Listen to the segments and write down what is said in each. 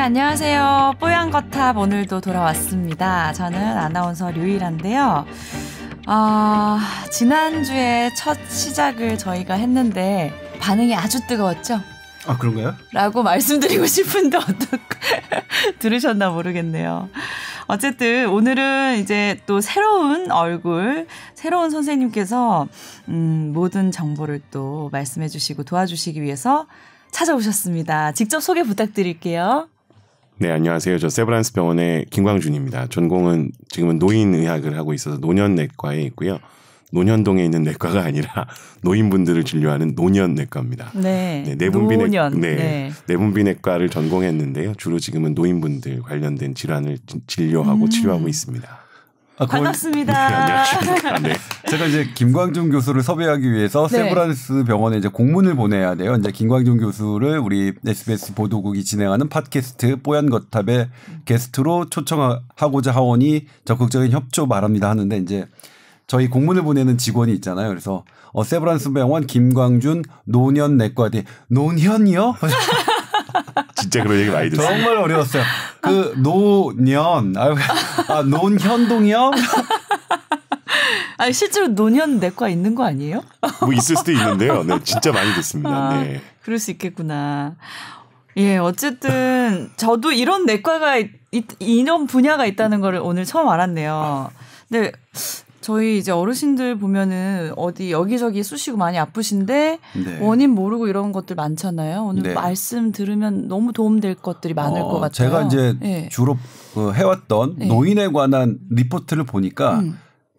안녕하세요. 뽀얀거탑 오늘도 돌아왔습니다. 저는 아나운서 류일한데요. 지난주에 첫 시작을 저희가 했는데 반응이 아주 뜨거웠죠? 아, 그런가요? 라고 말씀드리고 싶은데 들으셨나 모르겠네요. 어쨌든 오늘은 이제 또 새로운 얼굴, 새로운 선생님께서 모든 정보를 또 말씀해 주시고 도와주시기 위해서 찾아오셨습니다. 직접 소개 부탁드릴게요. 네, 안녕하세요. 저 세브란스 병원의 김광준입니다. 전공은 지금은 노인의학을 하고 있어서 노년내과에 있고요. 노년동에 있는 내과가 아니라 노인분들을 진료하는 노년내과입니다. 네, 내분비내과를 전공했는데요. 주로 지금은 노인분들 관련된 질환을 진료하고 치료하고 있습니다. 반갑습니다. 네, 안녕하십니까. 네. 제가 이제 김광준 교수를 섭외하기 위해서 세브란스 병원에 이제 공문을 보내야 돼요. 이제 김광준 교수를 우리 SBS 보도국이 진행하는 팟캐스트 뽀얀거탑의 게스트로 초청하고자 하오니 적극적인 협조 바랍니다 하는데 이제 저희 공문을 보내는 직원이 있잖아요. 그래서 세브란스 병원 김광준 노년내과대 노년이요? 진짜 그런 얘기 많이 듣습니다. 정말 어려웠어요. 그 노년, 논현동이요? 아니 실제로 노년내과 있는 거 아니에요? 뭐 있을 수도 있는데요. 네, 진짜 많이 듣습니다. 네. 그럴 수 있겠구나. 예, 어쨌든 저도 이런 내과가 이런 분야가 있다는 걸 오늘 처음 알았네요. 근데 저희 이제 어르신들 보면은 어디 여기저기 쑤시고 많이 아프신데 네. 원인 모르고 이런 것들 많잖아요. 오늘 네. 말씀 들으면 너무 도움될 것들이 많을 것 같아요. 제가 이제 네. 주로 해왔던 네. 노인에 관한 리포트를 보니까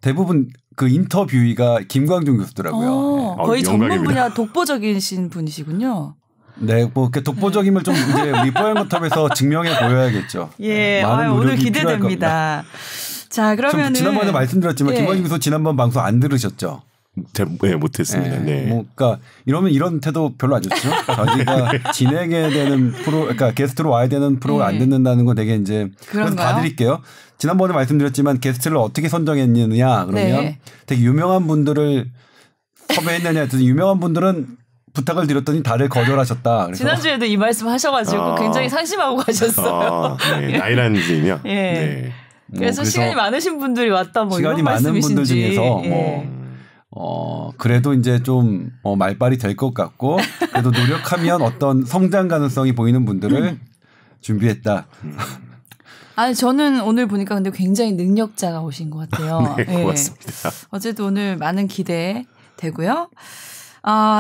대부분 그 인터뷰이가 김광준 교수더라고요. 네. 거의 전문 분야 독보적이신 분이시군요. 네, 뭐 이렇게 독보적임을 좀 이제 우리 뽀얀거탑에서 증명해 보여야겠죠. 예, 오늘 기대됩니다. 자, 그러면은 지난번에 말씀드렸지만 김광준 교수 지난번 방송 안 들으셨죠? 네, 못했습니다. 네. 뭐, 그러니까 이런 태도 별로 안 좋죠. 자기가 진행해야 되는 그러니까 게스트로 와야 되는 프로를 안 듣는다는 건 되게 이제 그래서 봐드릴게요. 지난번에 말씀드렸지만 게스트를 어떻게 선정했느냐 그러면 네. 되게 유명한 분들을 섭외했느냐 해서 유명한 분들은 부탁을 드렸더니 다들 거절하셨다. 그래서 지난주에도 이 말씀 하셔가지고 굉장히 상심하고 가셨어요. 네. 나이라는 분이요. 예. 네. 그래서 시간이 많으신 분들이 왔다 뭐 시간이 이런 많은 말씀이신지. 분들 중에서 그래도 이제 좀 말빨이 될 것 같고 그래도 노력하면 어떤 성장 가능성이 보이는 분들을 준비했다. 아니 저는 오늘 보니까 근데 굉장히 능력자가 오신 것 같아요. 네, 고맙습니다. 어쨌든 오늘 많은 기대 되고요.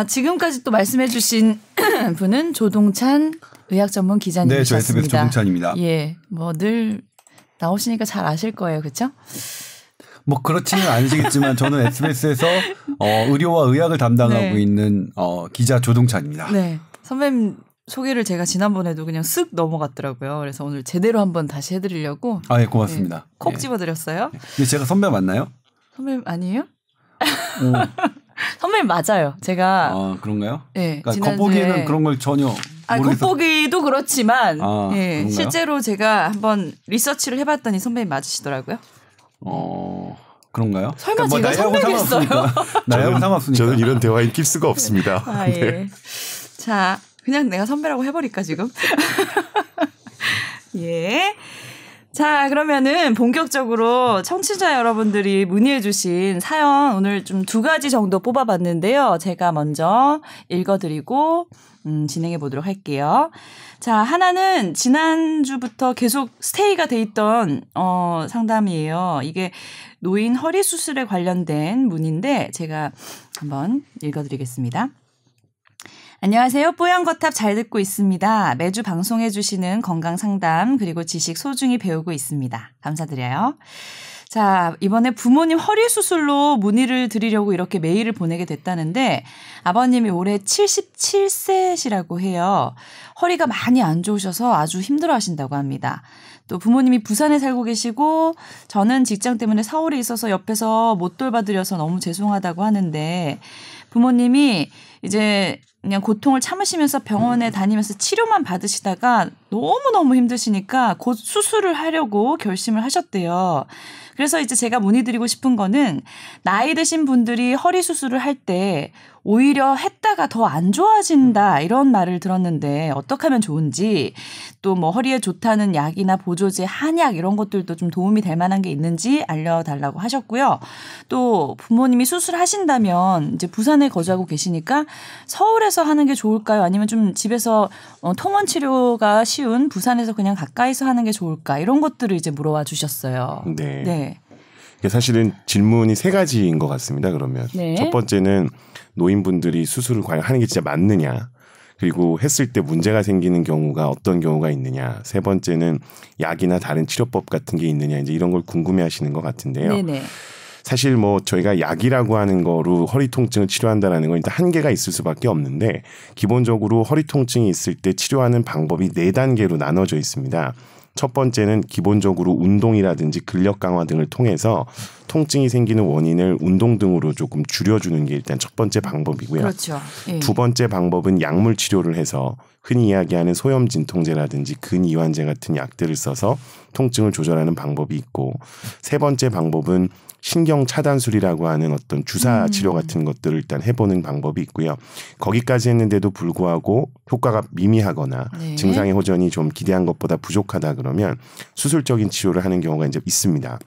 지금까지 또 말씀해주신 분은 조동찬 의학전문 기자님이셨습니다. 네, 저 SBS 조동찬입니다. 예, 뭐 늘 나오시니까 잘 아실 거예요, 그렇죠? 뭐 그렇지는 않으시겠지만 저는 SBS에서 의료와 의학을 담당하고 네. 있는 기자 조동찬입니다. 네, 선배님 소개를 제가 지난번에도 그냥 쓱 넘어갔더라고요. 그래서 오늘 제대로 한번 다시 해드리려고. 예, 고맙습니다. 네, 콕 집어드렸어요. 근데 제가 선배 맞나요? 선배님 아니에요? 선배님 맞아요. 제가. 그런가요? 네. 그러니까 겉보기에는 그런 걸 전혀. 겉보기도 그렇지만 예, 실제로 제가 한번 리서치를 해봤더니 선배님 맞으시더라고요. 그런가요? 설마 그러니까 제가 선배겠어요? 나이하고 상관없으니까. 저는 이런 대화에 낄 수가 없습니다. 예. 네. 자, 그냥 내가 선배라고 해버릴까 지금? 예. 자, 그러면은 본격적으로 청취자 여러분들이 문의해 주신 사연 오늘 좀 2가지 정도 뽑아봤는데요. 제가 먼저 읽어드리고 진행해 보도록 할게요. 자, 하나는 지난주부터 계속 스테이가 돼 있던 상담이에요. 이게 노인 허리 수술에 관련된 문의인데 제가 한번 읽어드리겠습니다. 안녕하세요. 뽀얀거탑 잘 듣고 있습니다. 매주 방송해 주시는 건강상담 그리고 지식 소중히 배우고 있습니다. 감사드려요. 자, 이번에 부모님 허리 수술로 문의를 드리려고 이렇게 메일을 보내게 됐다는데 아버님이 올해 77세시라고 해요. 허리가 많이 안 좋으셔서 아주 힘들어하신다고 합니다. 또 부모님이 부산에 살고 계시고 저는 직장 때문에 서울에 있어서 옆에서 못 돌봐드려서 너무 죄송하다고 하는데 부모님이 이제 그냥 고통을 참으시면서 병원에 다니면서 치료만 받으시다가 너무너무 힘드시니까 곧 수술을 하려고 결심을 하셨대요. 그래서 이제 제가 문의드리고 싶은 거는 나이 드신 분들이 허리 수술을 할 때 오히려 했다가 더 안 좋아진다 이런 말을 들었는데 어떻게 하면 좋은지 또 뭐 허리에 좋다는 약이나 보조제, 한약 이런 것들도 좀 도움이 될 만한 게 있는지 알려달라고 하셨고요. 또 부모님이 수술하신다면 이제 부산에 거주하고 계시니까 서울에서 하는 게 좋을까요? 아니면 좀 집에서 통원 치료가 쉬운 부산에서 그냥 가까이서 하는 게 좋을까? 이런 것들을 이제 물어봐 주셨어요. 네. 네. 사실은 질문이 세 가지인 것 같습니다. 그러면 네. 첫 번째는 노인분들이 수술을 과연 하는 게 진짜 맞느냐. 그리고 했을 때 문제가 생기는 경우가 어떤 경우가 있느냐. 세 번째는 약이나 다른 치료법 같은 게 있느냐. 이제 이런 걸 궁금해하시는 것 같은데요. 네네. 사실 뭐 저희가 약이라고 하는 거로 허리 통증을 치료한다라는 건 일단 한계가 있을 수밖에 없는데 기본적으로 허리 통증이 있을 때 치료하는 방법이 4단계로 나눠져 있습니다. 첫 번째는 기본적으로 운동이라든지 근력 강화 등을 통해서 통증이 생기는 원인을 운동 등으로 조금 줄여주는 게 일단 첫 번째 방법이고요. 그렇죠. 예. 두 번째 방법은 약물 치료를 해서 흔히 이야기하는 소염 진통제라든지 근이완제 같은 약들을 써서 통증을 조절하는 방법이 있고 세 번째 방법은 신경 차단술이라고 하는 어떤 주사 치료 같은 것들을 일단 해보는 방법이 있고요. 거기까지 했는데도 불구하고 효과가 미미하거나 네. 증상의 호전이 좀 기대한 것보다 부족하다 그러면 수술적인 치료를 하는 경우가 이제 있습니다.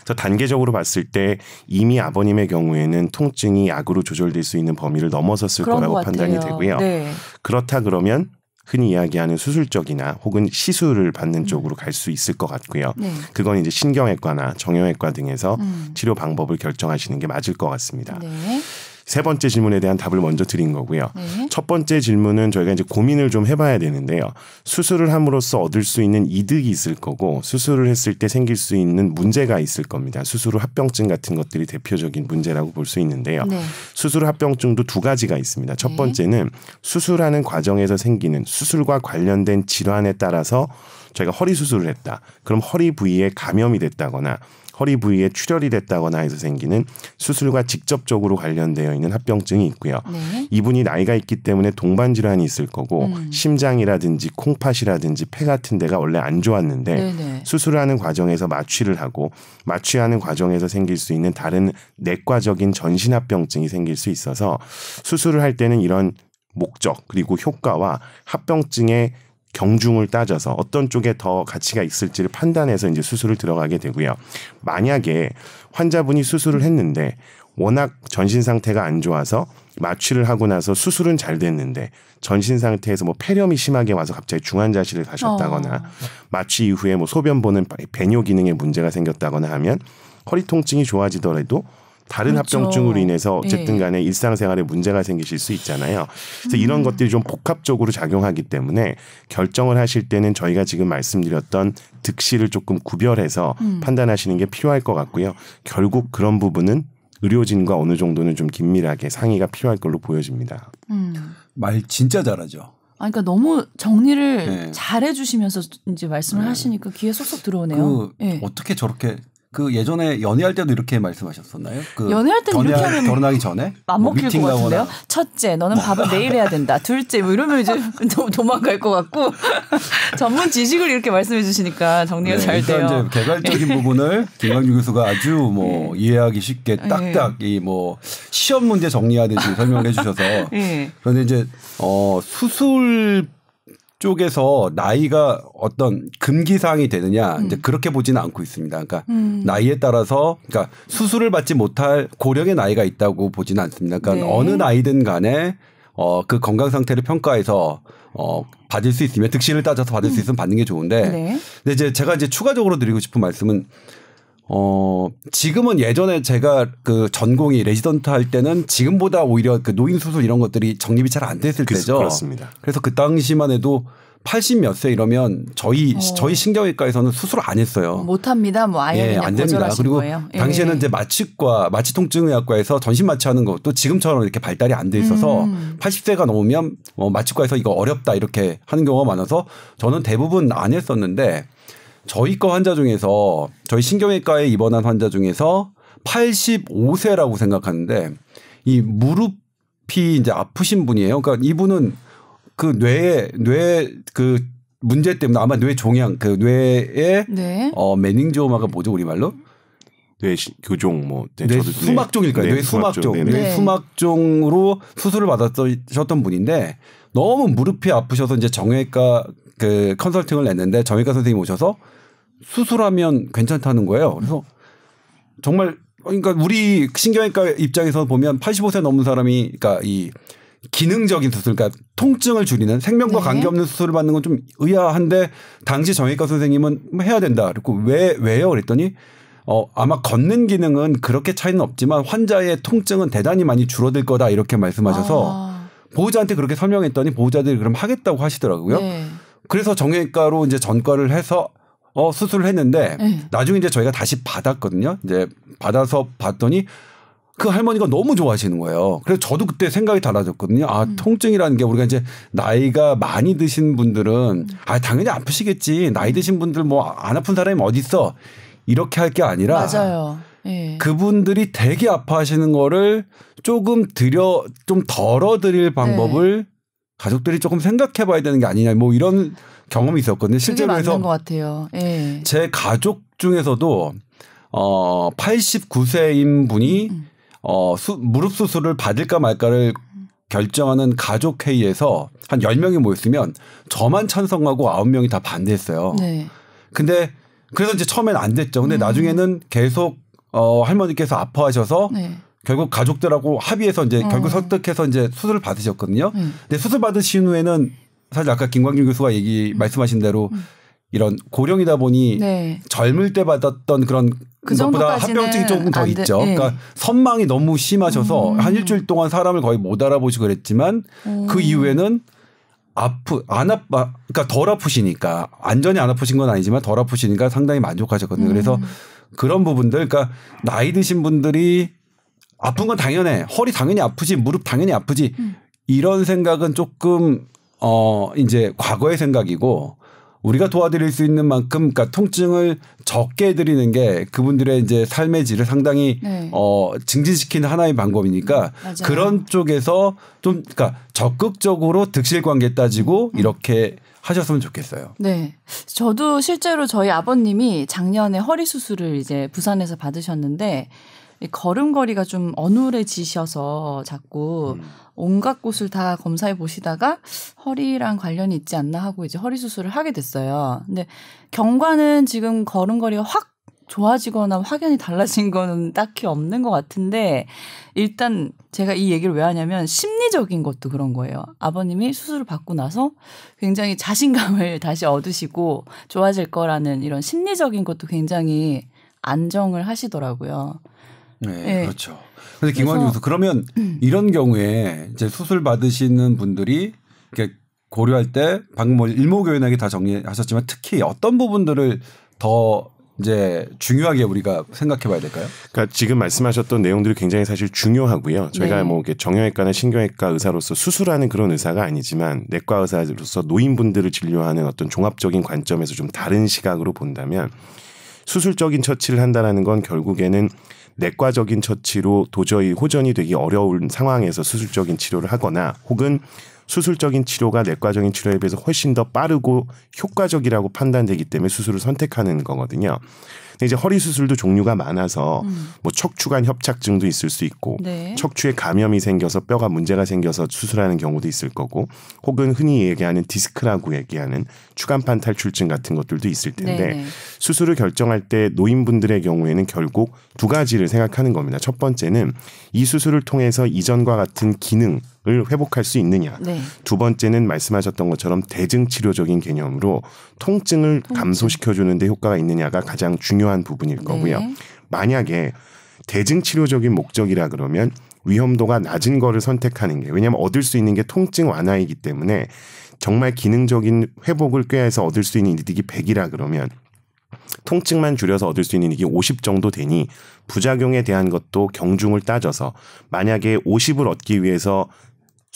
그래서 단계적으로 봤을 때 이미 아버님의 경우에는 통증이 약으로 조절될 수 있는 범위를 넘어섰을 거라고 판단이 되고요. 네. 그렇다 그러면 흔히 이야기하는 수술적이나 혹은 시술을 받는 쪽으로 갈 수 있을 것 같고요. 네. 그건 이제 신경외과나 정형외과 등에서 치료 방법을 결정하시는 게 맞을 것 같습니다. 네. 세 번째 질문에 대한 답을 먼저 드린 거고요. 네. 첫 번째 질문은 저희가 이제 고민을 좀 해봐야 되는데요. 수술을 함으로써 얻을 수 있는 이득이 있을 거고 수술을 했을 때 생길 수 있는 문제가 있을 겁니다. 수술 후 합병증 같은 것들이 대표적인 문제라고 볼 수 있는데요. 네. 수술 후 합병증도 두 가지가 있습니다. 첫 네. 번째는 수술하는 과정에서 생기는 수술과 관련된 질환에 따라서 저희가 허리 수술을 했다. 그럼 허리 부위에 감염이 됐다거나 허리 부위에 출혈이 됐다거나 해서 생기는 수술과 직접적으로 관련되어 있는 합병증이 있고요. 네. 이분이 나이가 있기 때문에 동반 질환이 있을 거고 심장이라든지 콩팥이라든지 폐 같은 데가 원래 안 좋았는데 네네. 수술하는 과정에서 마취를 하고 마취하는 과정에서 생길 수 있는 다른 내과적인 전신합병증이 생길 수 있어서 수술을 할 때는 이런 목적 그리고 효과와 합병증의 경중을 따져서 어떤 쪽에 더 가치가 있을지를 판단해서 이제 수술을 들어가게 되고요. 만약에 환자분이 수술을 했는데 워낙 전신 상태가 안 좋아서 마취를 하고 나서 수술은 잘 됐는데 전신 상태에서 뭐 폐렴이 심하게 와서 갑자기 중환자실을 가셨다거나 마취 이후에 뭐 소변 보는 배뇨 기능에 문제가 생겼다거나 하면 허리 통증이 좋아지더라도 다른 그렇죠. 합병증으로 인해서 어쨌든 예. 간에 일상생활에 문제가 생기실 수 있잖아요. 그래서 이런 것들이 좀 복합적으로 작용하기 때문에 결정을 하실 때는 저희가 지금 말씀드렸던 득실을 조금 구별해서 판단하시는 게 필요할 것 같고요. 결국 그런 부분은 의료진과 어느 정도는 좀 긴밀하게 상의가 필요할 걸로 보여집니다. 말 진짜 잘하죠. 아, 그러니까 너무 정리를 네. 잘해 주시면서 이제 말씀을 하시니까 귀에 쏙쏙 들어오네요. 예. 어떻게 저렇게 그 예전에 연애할 때도 이렇게 말씀하셨었나요? 그 연애할 때는 이렇게 하면 결혼하기 전에 안 뭐 먹힐 것 같은데요. 첫째, 너는 밥을 매일 해야 된다. 둘째, 뭐 이러면 이제 도망갈 것 같고 전문 지식을 이렇게 말씀해 주시니까 정리가 잘 돼요. 일단 이제 개괄적인 부분을 김광준 교수가 아주 뭐 이해하기 쉽게 딱딱 이 뭐 시험 문제 정리하듯이 설명을 해주셔서 그런데 이제 수술 쪽에서 나이가 어떤 금기사항이 되느냐 이제 그렇게 보지는 않고 있습니다. 그러니까 나이에 따라서 그러니까 수술을 받지 못할 고령의 나이가 있다고 보지는 않습니다. 그러니까 네. 어느 나이든 간에 그 건강 상태를 평가해서 받을 수 있으면 득실을 따져서 받을 수 있으면 받는 게 좋은데 네. 근데 이제 제가 이제 추가적으로 드리고 싶은 말씀은 지금은 예전에 제가 그 전공이 레지던트 할 때는 지금보다 오히려 그 노인 수술 이런 것들이 정립이 잘 안 됐을 때죠. 그렇습니다. 그래서 그 당시만 해도 80 몇 세 이러면 저희 신경외과에서는 수술 안 했어요. 못합니다. 뭐 아예 그냥 안 됩니다. 거절하신 그리고 거예요. 당시에는 이제 마취통증의학과에서 전신 마취하는 것도 지금처럼 이렇게 발달이 안 돼 있어서 80세가 넘으면 마취과에서 이거 어렵다 이렇게 하는 경우가 많아서 저는 대부분 안 했었는데 저희 과 환자 중에서 저희 신경외과에 입원한 환자 중에서 85세라고 생각하는데 이 무릎 무릎이 이제 아프신 분이에요. 그러니까 이분은 그 뇌 그 문제 때문에 아마 뇌 종양 그 뇌에 네. 메닝지오마가 뭐죠 우리말로? 뇌 교종 뭐 뇌 수막종일까요? 뇌 수막종. 뇌 수막종으로 수술을 받았던 분인데 너무 무릎이 아프셔서 이제 정형외과 그 컨설팅을 냈는데 정형외과 선생님이 오셔서 수술하면 괜찮다는 거예요. 그래서 정말 그러니까 우리 신경외과 입장에서 보면 85세 넘은 사람이 그러니까 이 기능적인 수술, 그러니까 통증을 줄이는 생명과 관계없는 수술을 받는 건 좀 의아한데 당시 정형외과 선생님은 해야 된다. 그리고 왜요? 그랬더니 아마 걷는 기능은 그렇게 차이는 없지만 환자의 통증은 대단히 많이 줄어들 거다 이렇게 말씀하셔서 보호자한테 그렇게 설명했더니 보호자들이 그럼 하겠다고 하시더라고요. 네. 그래서 정형외과로 이제 전과를 해서 수술을 했는데 나중에 이제 저희가 다시 받았거든요. 이제 받아서 봤더니 그 할머니가 너무 좋아하시는 거예요. 그래서 저도 그때 생각이 달라졌거든요. 통증이라는 게 우리가 이제 나이가 많이 드신 분들은 당연히 아프시겠지. 나이 드신 분들 뭐 안 아픈 사람이 어디 있어. 이렇게 할 게 아니라 맞아요. 예. 그분들이 되게 아파하시는 거를 조금 좀 덜어드릴 방법을 가족들이 조금 생각해 봐야 되는 게 아니냐. 뭐 이런 경험이 있었거든요. 실제로 그게 해서 맞는 것 같아요. 예. 제 가족 중에서도 89세인 분이 무릎 수술을 받을까 말까를 결정하는 가족 회의에서 한 10명이 모였으면 저만 찬성하고 9명이 다 반대했어요. 네. 근데 그래서 이제 처음엔 안 됐죠. 근데 나중에는 계속 할머니께서 아파하셔서 결국 가족들하고 합의해서 이제 결국 설득해서 이제 수술을 받으셨거든요. 근데 수술 받으신 후에는 사실 아까 김광준 교수가 말씀하신 대로 이런 고령이다 보니 젊을 때 받았던 그런 것보다 합병증이 조금 더 있죠. 그러니까 선망이 너무 심하셔서 한 일주일 동안 사람을 거의 못 알아보시고 그랬지만 그 이후에는 그러니까 덜 아프시니까 완전히 안 아프신 건 아니지만 덜 아프시니까 상당히 만족하셨거든요. 그래서 그런 부분들, 그러니까 나이 드신 분들이 아픈 건 당연해. 허리 당연히 아프지, 무릎 당연히 아프지. 이런 생각은 조금 이제 과거의 생각이고 우리가 도와드릴 수 있는 만큼 그러니까 통증을 적게 해드리는 게 그분들의 이제 삶의 질을 상당히 증진시키는 하나의 방법이니까 그런 쪽에서 좀 그러니까 적극적으로 득실 관계 따지고 이렇게 하셨으면 좋겠어요. 네. 저도 실제로 저희 아버님이 작년에 허리 수술을 이제 부산에서 받으셨는데 걸음걸이가 좀 어눌해지셔서 자꾸 온갖 곳을 다 검사해 보시다가 허리랑 관련이 있지 않나 하고 이제 허리 수술을 하게 됐어요. 근데 경과는 지금 걸음걸이가 확 좋아지거나 확연히 달라진 거는 딱히 없는 것 같은데 일단 제가 이 얘기를 왜 하냐면 심리적인 것도 그런 거예요. 아버님이 수술을 받고 나서 굉장히 자신감을 다시 얻으시고 좋아질 거라는 이런 심리적인 것도 굉장히 안정을 하시더라고요. 네, 그렇죠. 근데 김광준 교수 그러면 이런 경우에 이제 수술 받으시는 분들이 이렇게 고려할 때 방금 뭐 일목요연하게 다 정리하셨지만 특히 어떤 부분들을 더 이제 중요하게 우리가 생각해 봐야 될까요? 그러니까 지금 말씀하셨던 내용들이 굉장히 사실 중요하고요. 저희가 뭐 정형외과나 신경외과 의사로서 수술하는 그런 의사가 아니지만 내과 의사로서 노인분들을 진료하는 어떤 종합적인 관점에서 좀 다른 시각으로 본다면 수술적인 처치를 한다는 건 결국에는 내과적인 처치로 도저히 호전이 되기 어려운 상황에서 수술적인 치료를 하거나 혹은 수술적인 치료가 내과적인 치료에 비해서 훨씬 더 빠르고 효과적이라고 판단되기 때문에 수술을 선택하는 거거든요. 근데 이제 허리 수술도 종류가 많아서 뭐 척추관 협착증도 있을 수 있고 척추에 감염이 생겨서 뼈가 문제가 생겨서 수술하는 경우도 있을 거고 혹은 흔히 얘기하는 디스크라고 얘기하는 추간판 탈출증 같은 것들도 있을 텐데 수술을 결정할 때 노인분들의 경우에는 결국 두 가지를 생각하는 겁니다. 첫 번째는 이 수술을 통해서 이전과 같은 기능을 회복할 수 있느냐. 두 번째는 말씀하셨던 것처럼 대증치료적인 개념으로 통증을 감소시켜주는 데 효과가 있느냐가 가장 중요한 부분일 거고요. 만약에 대증치료적인 목적이라 그러면 위험도가 낮은 거를 선택하는 게 왜냐하면 얻을 수 있는 게 통증 완화이기 때문에 정말 기능적인 회복을 꾀해서 얻을 수 있는 이득이 100이라 그러면 통증만 줄여서 얻을 수 있는 이익이 50 정도 되니 부작용에 대한 것도 경중을 따져서 만약에 50을 얻기 위해서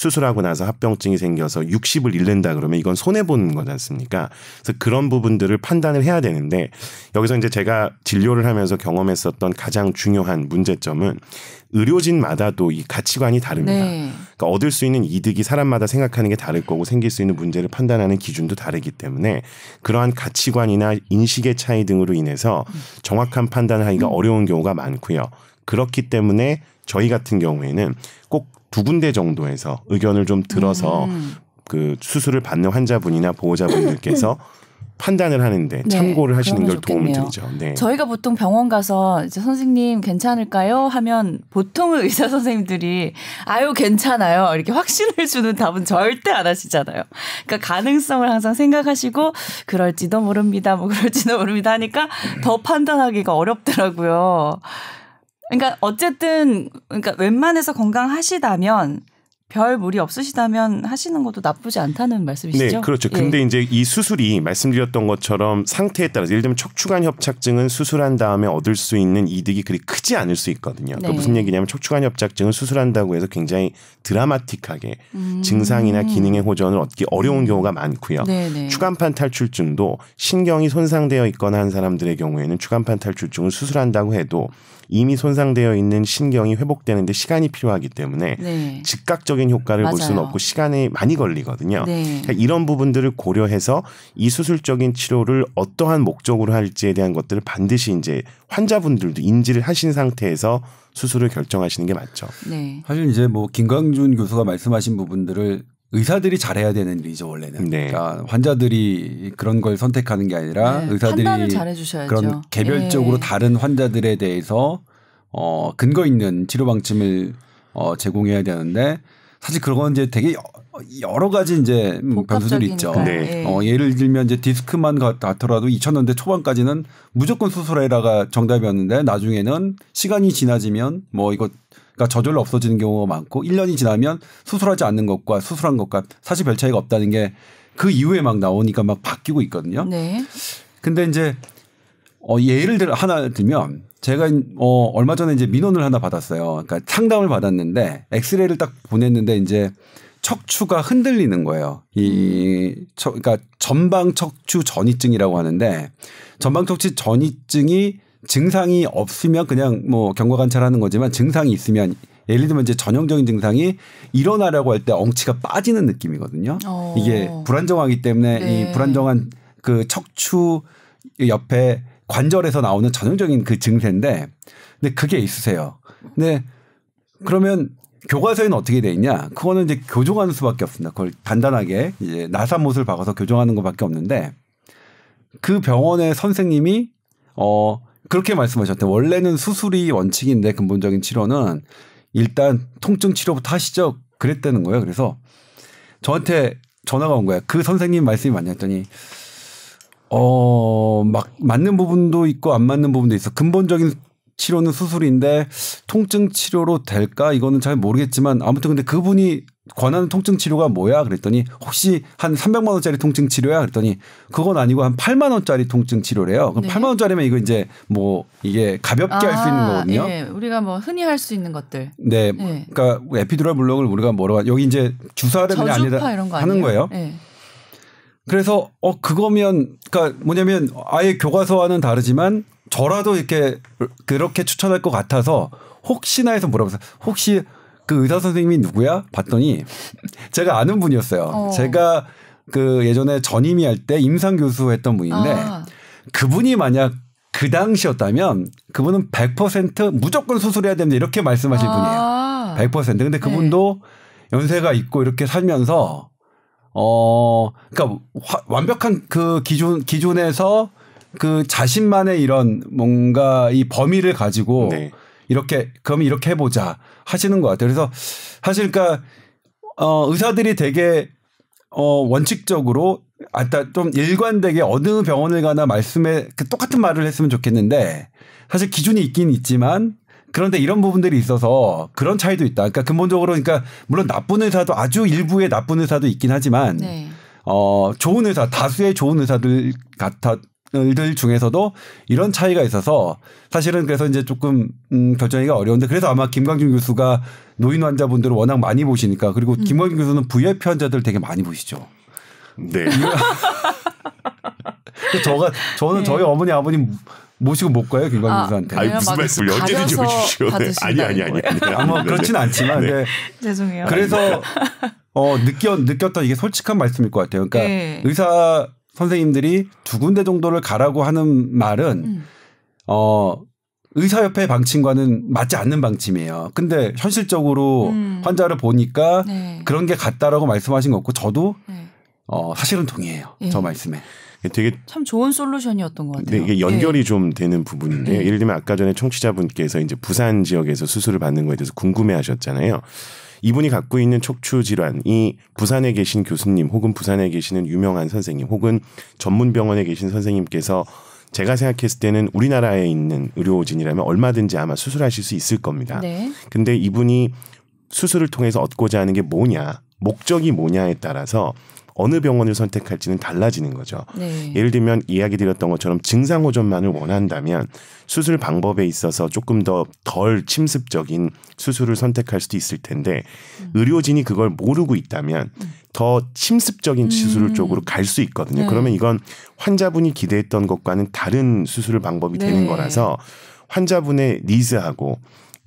수술하고 나서 합병증이 생겨서 60을 잃는다 그러면 이건 손해보는 거지 않습니까? 그래서 그런 부분들을 판단을 해야 되는데 여기서 이제 제가 진료를 하면서 경험했었던 가장 중요한 문제점은 의료진마다도 이 가치관이 다릅니다. 네. 그러니까 얻을 수 있는 이득이 사람마다 생각하는 게 다를 거고 생길 수 있는 문제를 판단하는 기준도 다르기 때문에 그러한 가치관이나 인식의 차이 등으로 인해서 정확한 판단을 하기가 어려운 경우가 많고요. 그렇기 때문에 저희 같은 경우에는 꼭 2군데 정도에서 의견을 좀 들어서 그 수술을 받는 환자분이나 보호자분들께서 판단을 하는데 참고를 하시는 걸 도움을 드리죠. 네. 저희가 보통 병원 가서 이제 선생님 괜찮을까요? 하면 보통은 의사 선생님들이 아유 괜찮아요. 이렇게 확신을 주는 답은 절대 안 하시잖아요. 그러니까 가능성을 항상 생각하시고 그럴지도 모릅니다. 뭐 그럴지도 모릅니다 하니까 더 판단하기가 어렵더라고요. 그러니까 어쨌든 그러니까 웬만해서 건강하시다면 별 무리 없으시다면 하시는 것도 나쁘지 않다는 말씀이시죠? 네, 그렇죠. 근데 이제 이 수술이 말씀드렸던 것처럼 상태에 따라서 예를 들면 척추관 협착증은 수술한 다음에 얻을 수 있는 이득이 그리 크지 않을 수 있거든요. 그러니까 무슨 얘기냐면 척추관 협착증은 수술한다고 해서 굉장히 드라마틱하게 증상이나 기능의 호전을 얻기 어려운 경우가 많고요. 추간판 탈출증도 신경이 손상되어 있거나 한 사람들의 경우에는 추간판 탈출증을 수술한다고 해도 이미 손상되어 있는 신경이 회복되는데 시간이 필요하기 때문에 즉각적인 효과를 볼 수는 없고 시간이 많이 걸리거든요. 그러니까 이런 부분들을 고려해서 이 수술적인 치료를 어떠한 목적으로 할지에 대한 것들을 반드시 이제 환자분들도 인지를 하신 상태에서 수술을 결정하시는 게 맞죠. 사실 이제 뭐 김광준 교수가 말씀하신 부분들을 의사들이 잘해야 되는 일이죠 원래는. 그러니까 환자들이 그런 걸 선택하는 게 아니라 의사들이 그런 개별적으로 다른 환자들에 대해서 근거 있는 치료 방침을 제공해야 되는데 사실 그건 이제 되게 여러 가지 이제 변수들이 있죠. 예를 들면 이제 디스크만 같더라도 2000년대 초반까지는 무조건 수술해라가 정답이었는데 나중에는 시간이 지나지면 뭐 이거 그러니까 저절로 없어지는 경우가 많고 1년이 지나면 수술하지 않는 것과 수술한 것과 사실 별 차이가 없다는 게 그 이후에 막 나오니까 막 바뀌고 있거든요. 근데 이제 예를 들어 하나 들면 제가 얼마 전에 이제 민원을 하나 받았어요. 그러니까 상담을 받았는데 엑스레이를 딱 보냈는데 이제 척추가 흔들리는 거예요. 그러니까 전방 척추 전이증이라고 하는데 전방 척추 전이증이 증상이 없으면 그냥 뭐 경과 관찰하는 거지만 증상이 있으면 예를 들면 이제 전형적인 증상이 일어나려고 할 때 엉치가 빠지는 느낌이거든요. 이게 불안정하기 때문에 이 불안정한 그 척추 옆에 관절에서 나오는 전형적인 그 증세인데 근데 그게 있으세요. 근데 그러면 교과서에는 어떻게 돼 있냐? 그거는 이제 교정하는 수밖에 없습니다. 그걸 단단하게 이제 나사못을 박아서 교정하는 것밖에 없는데 그 병원의 선생님이 그렇게 말씀하셨대요. 원래는 수술이 원칙인데 근본적인 치료는 일단 통증 치료부터 하시죠. 그랬다는 거예요. 그래서 저한테 전화가 온 거예요. 그 선생님 말씀이 맞냐더니 막 맞는 부분도 있고 안 맞는 부분도 있어. 근본적인 치료는 수술인데 통증 치료로 될까? 이거는 잘 모르겠지만 아무튼 근데 그분이 권하는 통증 치료가 뭐야? 그랬더니 혹시 한 300만 원짜리 통증 치료야? 그랬더니 그건 아니고 한 8만 원짜리 통증 치료래요. 그럼 8만 원짜리면 이거 이제 뭐 이게 가볍게 할 수 있는 거거든요. 우리가 뭐 흔히 할 수 있는 것들. 그러니까 에피두랄 블록을 우리가 뭐라고 여기 이제 주사를 그냥 아니다 하는 거예요. 그래서 그거면 그러니까 뭐냐면 아예 교과서와는 다르지만 저라도 이렇게 그렇게 추천할 것 같아서 혹시나 해서 물어봤어요. 혹시 그 의사 선생님이 누구야? 봤더니 제가 아는 분이었어요. 제가 그 예전에 전임의 할 때 임상 교수 했던 분인데 그분이 만약 그 당시였다면 그분은 100% 무조건 수술해야 된다 이렇게 말씀하실 분이에요. 100%. 근데 그분도 연세가 있고 이렇게 살면서 그러니까 완벽한 그 기준에서 그 자신만의 이런 뭔가 이 범위를 가지고 이렇게 그럼 이렇게 해보자 하시는 것 같아요. 그래서 사실 그러니까 의사들이 되게 원칙적으로 좀 일관되게 어느 병원을 가나 말씀에 똑같은 말을 했으면 좋겠는데 사실 기준이 있긴 있지만 그런데 이런 부분들이 있어서 그런 차이도 있다. 그러니까 근본적으로 그러니까 물론 나쁜 의사도 아주 일부의 나쁜 의사도 있긴 하지만 좋은 의사 다수의 좋은 의사들 일들 중에서도 이런 차이가 있어서 사실은 그래서 이제 조금 결정하기가 어려운데 그래서 아마 김광준 교수가 노인 환자분들을 워낙 많이 보시니까 그리고 김광준 교수는 VIP 환자들 되게 많이 보시죠. 네. 저는 저희 어머니 아버님 모시고 못 가요 김광준 교수한테. 아니 무슨 말씀을 언제든지 오십시오. 네. 아니. 뭐 그렇진 않지만 네. 죄송해요. 그래서 느꼈던 이게 솔직한 말씀일 것 같아요. 그러니까 네. 의사 선생님들이 2군데 정도를 가라고 하는 말은 의사협회 방침과는 맞지 않는 방침이에요. 근데 현실적으로 환자를 보니까 네. 그런 게 같다라고 말씀하신 거 없고 저도 네. 사실은 동의해요. 네. 저 말씀에. 되게 참 좋은 솔루션이었던 것 같아요. 네, 이게 연결이 좀 되는 부분인데요. 예를 들면 아까 전에 청취자분께서 이제 부산 지역에서 수술을 받는 거에 대해서 궁금해하셨잖아요. 이분이 갖고 있는 척추 질환이 부산에 계신 교수님 혹은 부산에 계시는 유명한 선생님 혹은 전문 병원에 계신 선생님께서 제가 생각했을 때는 우리나라에 있는 의료진이라면 얼마든지 아마 수술하실 수 있을 겁니다. 네. 근데 이분이 수술을 통해서 얻고자 하는 게 뭐냐, 목적이 뭐냐에 따라서 어느 병원을 선택할지는 달라지는 거죠. 네. 예를 들면 이야기 드렸던 것처럼 증상 호전만을 원한다면 수술 방법에 있어서 조금 더 덜 침습적인 수술을 선택할 수도 있을 텐데 의료진이 그걸 모르고 있다면 더 침습적인 수술 쪽으로 갈 수 있거든요. 네. 그러면 이건 환자분이 기대했던 것과는 다른 수술 방법이 되는 네. 거라서 환자분의 니즈하고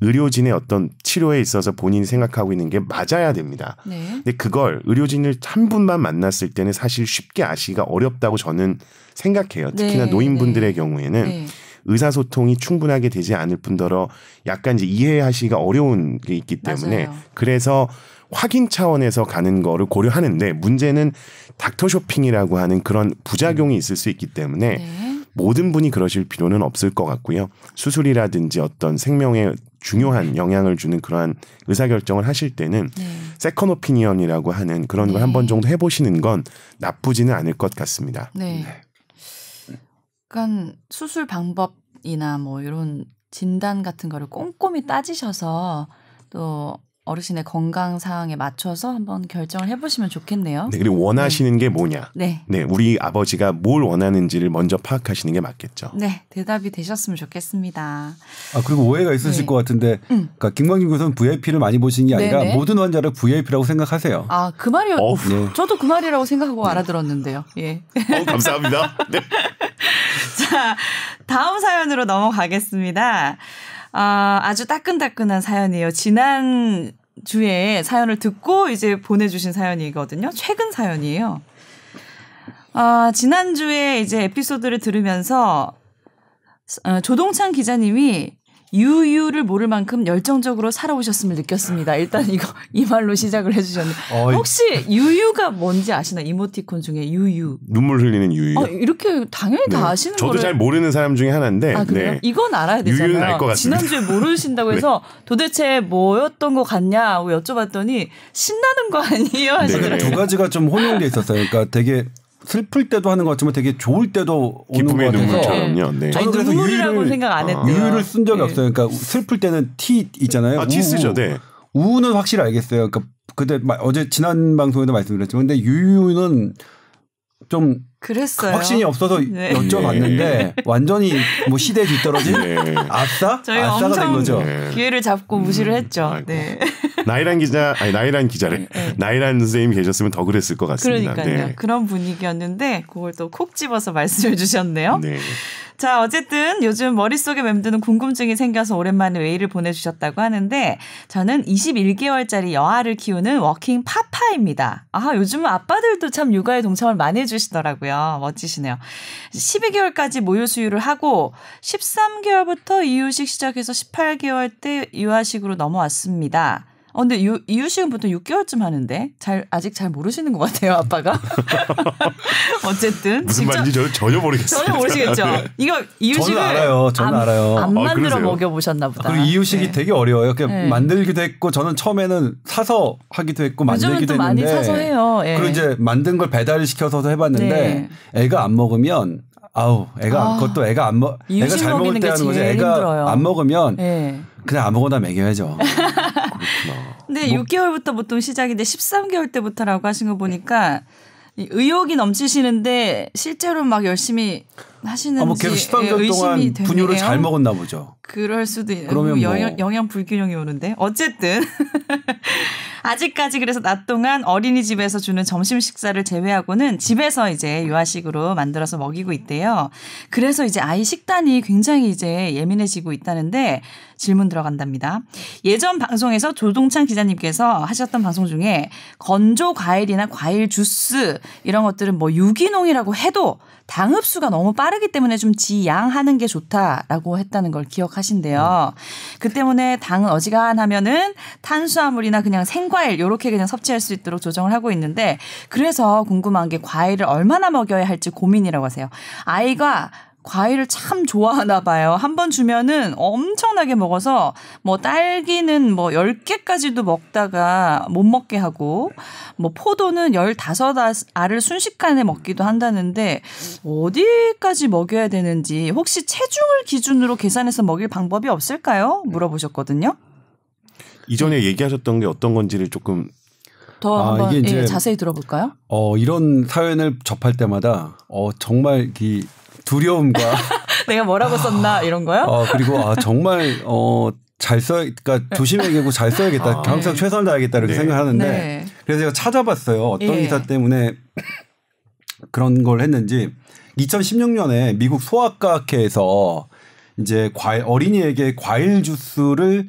의료진의 어떤 치료에 있어서 본인이 생각하고 있는 게 맞아야 됩니다. 네. 근데 그걸 의료진을 한 분만 만났을 때는 사실 쉽게 아시기가 어렵다고 저는 생각해요. 특히나 네. 노인분들의 경우에는 네. 의사소통이 충분하게 되지 않을 뿐더러 약간 이제 이해하시기가 어려운 게 있기 때문에 맞아요. 그래서 확인 차원에서 가는 거를 고려하는데 문제는 닥터 쇼핑이라고 하는 그런 부작용이 있을 수 있기 때문에 네. 모든 분이 그러실 필요는 없을 것 같고요. 수술이라든지 어떤 생명에 중요한 영향을 주는 그러한 의사결정을 하실 때는 네. 세컨 오피니언이라고 하는 그런 걸 한 번 정도 해보시는 건 나쁘지는 않을 것 같습니다. 네. 그러니까 수술 방법이나 뭐 이런 진단 같은 거를 꼼꼼히 따지셔서 또 어르신의 건강 사항에 맞춰서 한번 결정을 해보시면 좋겠네요. 네, 그리고 원하시는 게 뭐냐. 네. 네, 우리 아버지가 뭘 원하는지를 먼저 파악하시는 게 맞겠죠. 네, 대답이 되셨으면 좋겠습니다. 그리고 오해가 있으실 네. 것 같은데 그러니까 김광준 교수는 VIP를 많이 보신 게 아니라 네네. 모든 환자를 VIP라고 생각하세요. 그 말이요. 네. 저도 그 말이라고 생각하고 알아들었는데요. 예. 감사합니다. 네. 자, 다음 사연으로 넘어가겠습니다. 아주 따끈따끈한 사연이에요. 지난 주에 사연을 듣고 이제 보내주신 사연이거든요. 최근 사연이에요. 지난주에 이제 에피소드를 들으면서 조동찬 기자님이 유유를 모를 만큼 열정적으로 살아오셨음을 느꼈습니다. 일단 이 말로 시작을 해주셨는데 혹시 유유가 뭔지 아시나요? 이모티콘 중에 유유. 눈물 흘리는 유유. 이렇게 당연히 다 아시는 저도 거를. 잘 모르는 사람 중에 하나인데. 그래요? 네. 이건 알아야 되잖아요. 유유는 알 것 같습니다. 지난주에 모르신다고 해서 도대체 뭐였던 것 같냐고 여쭤봤더니 신나는 거 아니에요? 하시더라고요. 두 가지가 좀 혼용돼 있었어요. 그러니까 되게 슬플 때도 하는 것 같지만 되게 좋을 때도 오는 것 기쁨의 같아서 눈물처럼요. 네. 저는 그래서 눈물이라고 생각 안 했대요. 유유를 쓴 적이 네. 없어요. 그러니까 슬플 때는 T 있잖아요. T 쓰죠. 네. 우는 확실히 알겠어요. 그러니까 그때 어제 지난 방송에도 말씀드렸지만 근데 유유는 좀 그랬어요. 확신이 없어서 네. 여쭤봤는데 네. 완전히 뭐 시대에 뒤떨어진 네. 아싸가 된 엄청 거죠. 네. 기회를 잡고 무시를 했죠. 아이고. 네. 나이란 기자래. 네. 나이란 선생님이 계셨으면 더 그랬을 것 같습니다. 그러니까요. 네. 그런 분위기였는데 그걸 또 콕 집어서 말씀해 주셨네요. 네. 자, 어쨌든 요즘 머릿속에 맴드는 궁금증이 생겨서 오랜만에 메일을 보내주셨다고 하는데 저는 21개월짜리 여아를 키우는 워킹 파파입니다. 요즘은 아빠들도 참 육아에 동참을 많이 해주시더라고요. 멋지시네요. 12개월까지 모유 수유를 하고 13개월부터 이유식 시작해서 18개월 때 유아식으로 넘어왔습니다. 근데 이유식은 보통 6개월쯤 하는데 아직 잘 모르시는 것 같아요, 아빠가. 어쨌든 무슨 말인지 저는 전혀 모르겠어요. 전혀 모르시겠죠. 이거 이유식을 저는 알아요. 안 만들어 그러세요? 먹여보셨나 보다. 그리고 이유식이 네. 되게 어려워요. 그러니까 네. 만들기도 했고 저는 처음에는 사서 하기도 했고 요즘은 만들기도 또 했는데 많이 사서 해요. 예. 그리고 이제 만든 걸 배달을 시켜서도 해봤는데 애가 안 먹으면 그것도 애가 안 애가 이유식 잘 먹을 먹이는 때 게 하는 거지. 제일 애가 힘들어요. 안 먹으면 예. 그냥 아무거나 먹여야죠. 그렇구나. 근데 6개월부터 보통 시작인데 13개월 때부터라고 하신 거 보니까 의욕이 넘치시는데 실제로 막 열심히 하시는지 뭐 계속 13개월 동안 분유를 잘 먹었나 보죠. 그럴 수도 있어요. 그러면 영양 불균형이 오는데 어쨌든 아직까지 그래서 낮 동안 어린이집에서 주는 점심 식사를 제외하고는 집에서 이제 유아식으로 만들어서 먹이고 있대요. 그래서 이제 아이 식단이 굉장히 이제 예민해지고 있다는데 질문 들어간답니다. 예전 방송에서 조동찬 기자님께서 하셨던 방송 중에 건조 과일이나 과일 주스 이런 것들은 뭐 유기농이라고 해도 당 흡수가 너무 빠르기 때문에 좀 지양하는 게 좋다라고 했다는 걸 기억하신대요. 그 때문에 당은 어지간하면은 탄수화물이나 그냥 생과일 이렇게 그냥 섭취할 수 있도록 조정을 하고 있는데 그래서 궁금한 게 과일을 얼마나 먹여야 할지 고민이라고 하세요. 아이가 과일을 참 좋아하나 봐요. 한 번 주면은 엄청나게 먹어서 뭐 딸기는 뭐 10개까지도 먹다가 못 먹게 하고 뭐 포도는 15알을 순식간에 먹기도 한다는데 어디까지 먹여야 되는지 혹시 체중을 기준으로 계산해서 먹일 방법이 없을까요? 물어보셨거든요. 이전에 얘기하셨던 게 어떤 건지를 조금 더 한번 자세히 들어볼까요? 이런 사연을 접할 때마다 정말 두려움과 내가 뭐라고 썼나 이런 거요? 그리고 정말 잘 그러니까 조심해야겠고 잘 써야겠다. 항상 최선을 다하겠다 이렇게 생각하는데 네. 그래서 제가 찾아봤어요. 어떤 기사 때문에 그런 걸 했는지 2016년에 미국 소아과학회에서 이제 어린이에게 과일 주스를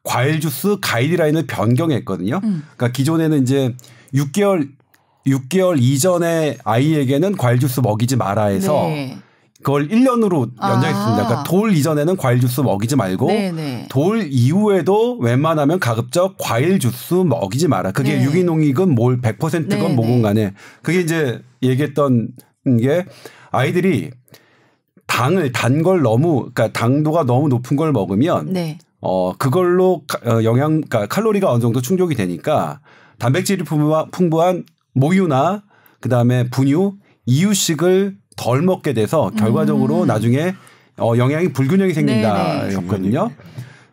과일 주스 가이드라인을 변경했거든요. 그러니까 기존에는 이제 6개월 이전에 아이에게는 과일 주스 먹이지 마라 해서 그걸 1년으로 연장했습니다. 그러니까 돌 이전에는 과일 주스 먹이지 말고 돌 이후에도 웬만하면 가급적 과일 주스 먹이지 마라. 그게 유기농이건 100%건 뭐건 간에 그게 이제 얘기했던 게 아이들이 단 걸 그러니까 당도가 너무 높은 걸 먹으면 그걸로 그러니까 칼로리가 어느 정도 충족이 되니까 단백질이 풍부한 모유나 그다음에 분유, 이유식을 덜 먹게 돼서 결과적으로 나중에 영양이 불균형이 생긴다였거든요.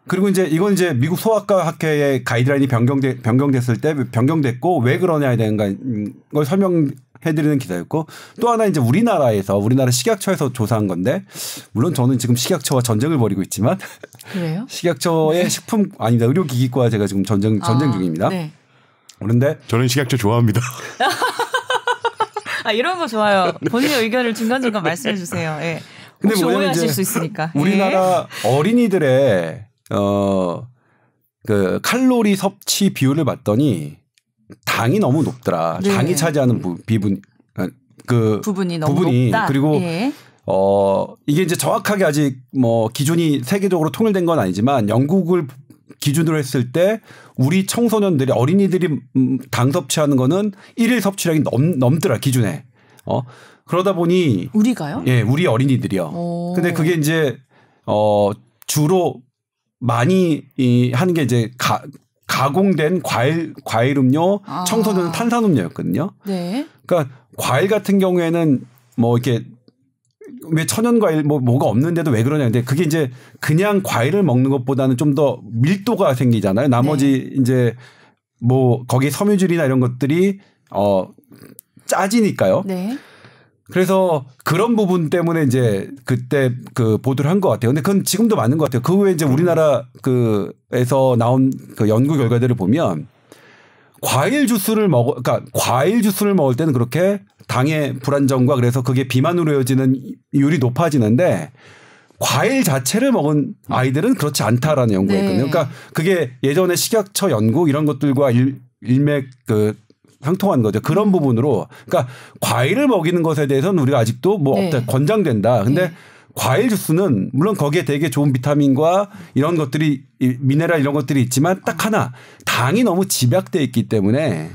그리고 이건 이제 미국 소아과학회의 가이드라인이 변경됐을 때 변경됐고 왜 그러냐에 대한 걸 설명해드리는 기사였고 또 하나 이제 우리나라 식약처에서 조사한 건데 물론 저는 지금 식약처와 전쟁을 벌이고 있지만 그래요? 식약처의 의료기기과 제가 지금 전쟁 중입니다. 그런데 저는 식약처 좋아합니다. 이런 거 좋아요. 본인의 의견을 중간중간 말씀해 주세요. 예. 혹시 오해하실 수 있으니까. 우리나라 어린이들의 그 칼로리 섭취 비율을 봤더니 당이 너무 높더라. 당이 차지하는 부분이 너무 높다. 그리고 이게 이제 정확하게 아직 뭐 기준이 세계적으로 통일된 건 아니지만 영국을 기준으로 했을 때 우리 청소년들이 어린이들이 당 섭취하는 거는 1일 섭취량이 넘더라 기준에. 그러다 보니 우리가요? 예, 우리 어린이들이요. 근데 그게 이제 주로 많이 하는 게 이제 가공된 과일 음료, 청소년은 탄산음료였거든요. 네. 그러니까 과일 같은 경우에는 뭐 이렇게 왜 천연 과일 뭐가 없는데도 왜 그러냐. 근데 그게 이제 그냥 과일을 먹는 것보다는 좀 더 밀도가 생기잖아요. 나머지 이제 뭐 거기 섬유질이나 이런 것들이 짜지니까요. 네. 그래서 그런 부분 때문에 이제 그때 그 보도를 한 것 같아요. 근데 그건 지금도 맞는 것 같아요. 그 후에 이제 우리나라 에서 나온 그 연구 결과들을 보면 과일 주스를 그러니까 과일 주스를 먹을 때는 그렇게 당의 불안정과 그래서 그게 비만으로 이어지는 이율이 높아지는데 과일 자체를 먹은 아이들은 그렇지 않다라는 연구가 있거든요. 그러니까 그게 예전에 식약처 연구 이런 것들과 일맥 상통한 거죠. 그런 부분으로 그러니까 과일을 먹이는 것에 대해서는 우리가 아직도 권장된다. 근데 과일 주스는 물론 거기에 되게 좋은 비타민과 이런 것들이 미네랄 이런 것들이 있지만 딱 하나 당이 너무 집약돼 있기 때문에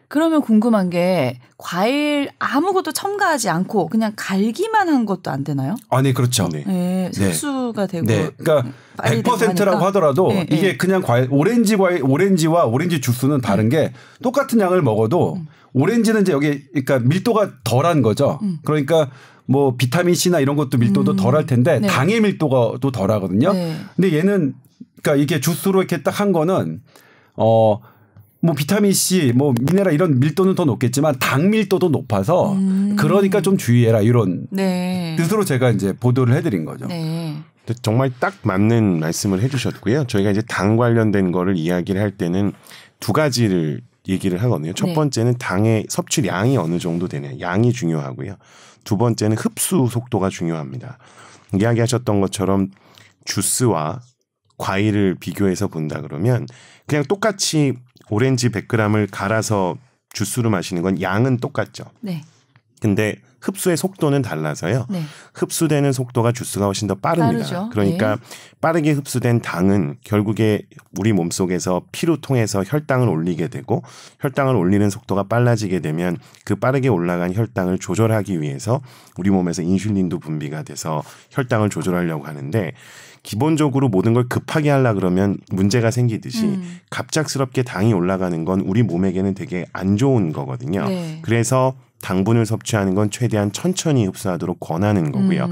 그러면 궁금한 게 과일 아무것도 첨가하지 않고 그냥 갈기만 한 것도 안 되나요? 네, 그렇죠. 네, 흡수가 되고. 네, 그러니까 100%라고 하더라도 이게 그냥 오렌지와 오렌지 주스는 다른 게 똑같은 양을 먹어도 오렌지는 이제 여기 그러니까 밀도가 덜한 거죠. 그러니까 뭐 비타민 C나 이런 것도 밀도도 덜할 텐데 당의 밀도가 또 덜하거든요. 근데 얘는 그러니까 이게 주스로 이렇게 딱 한 거는 뭐 비타민 C, 뭐 미네랄 이런 밀도는 더 높겠지만 당 밀도도 높아서 그러니까 좀 주의해라 이런 네. 뜻으로 제가 이제 보도를 해드린 거죠. 네. 정말 딱 맞는 말씀을 해주셨고요. 저희가 이제 당 관련된 거를 이야기를 할 때는 두 가지를 얘기를 하거든요. 첫 네. 번째는 당의 섭취량이 어느 정도 되냐, 양이 중요하고요. 두 번째는 흡수 속도가 중요합니다. 이야기하셨던 것처럼 주스와 과일을 비교해서 본다 그러면 그냥 똑같이 오렌지 100g을 갈아서 주스로 마시는 건 양은 똑같죠. 네. 근데 흡수의 속도는 달라서요. 네. 흡수되는 속도가 주스가 훨씬 더 빠릅니다. 빠르죠. 그러니까 네. 빠르게 흡수된 당은 결국에 우리 몸속에서 피로 통해서 혈당을 올리게 되고 혈당을 올리는 속도가 빨라지게 되면 그 빠르게 올라간 혈당을 조절하기 위해서 우리 몸에서 인슐린도 분비가 돼서 혈당을 조절하려고 하는데 기본적으로 모든 걸 급하게 하려 그러면 문제가 생기듯이 갑작스럽게 당이 올라가는 건 우리 몸에게는 되게 안 좋은 거거든요. 네. 그래서 당분을 섭취하는 건 최대한 천천히 흡수하도록 권하는 거고요.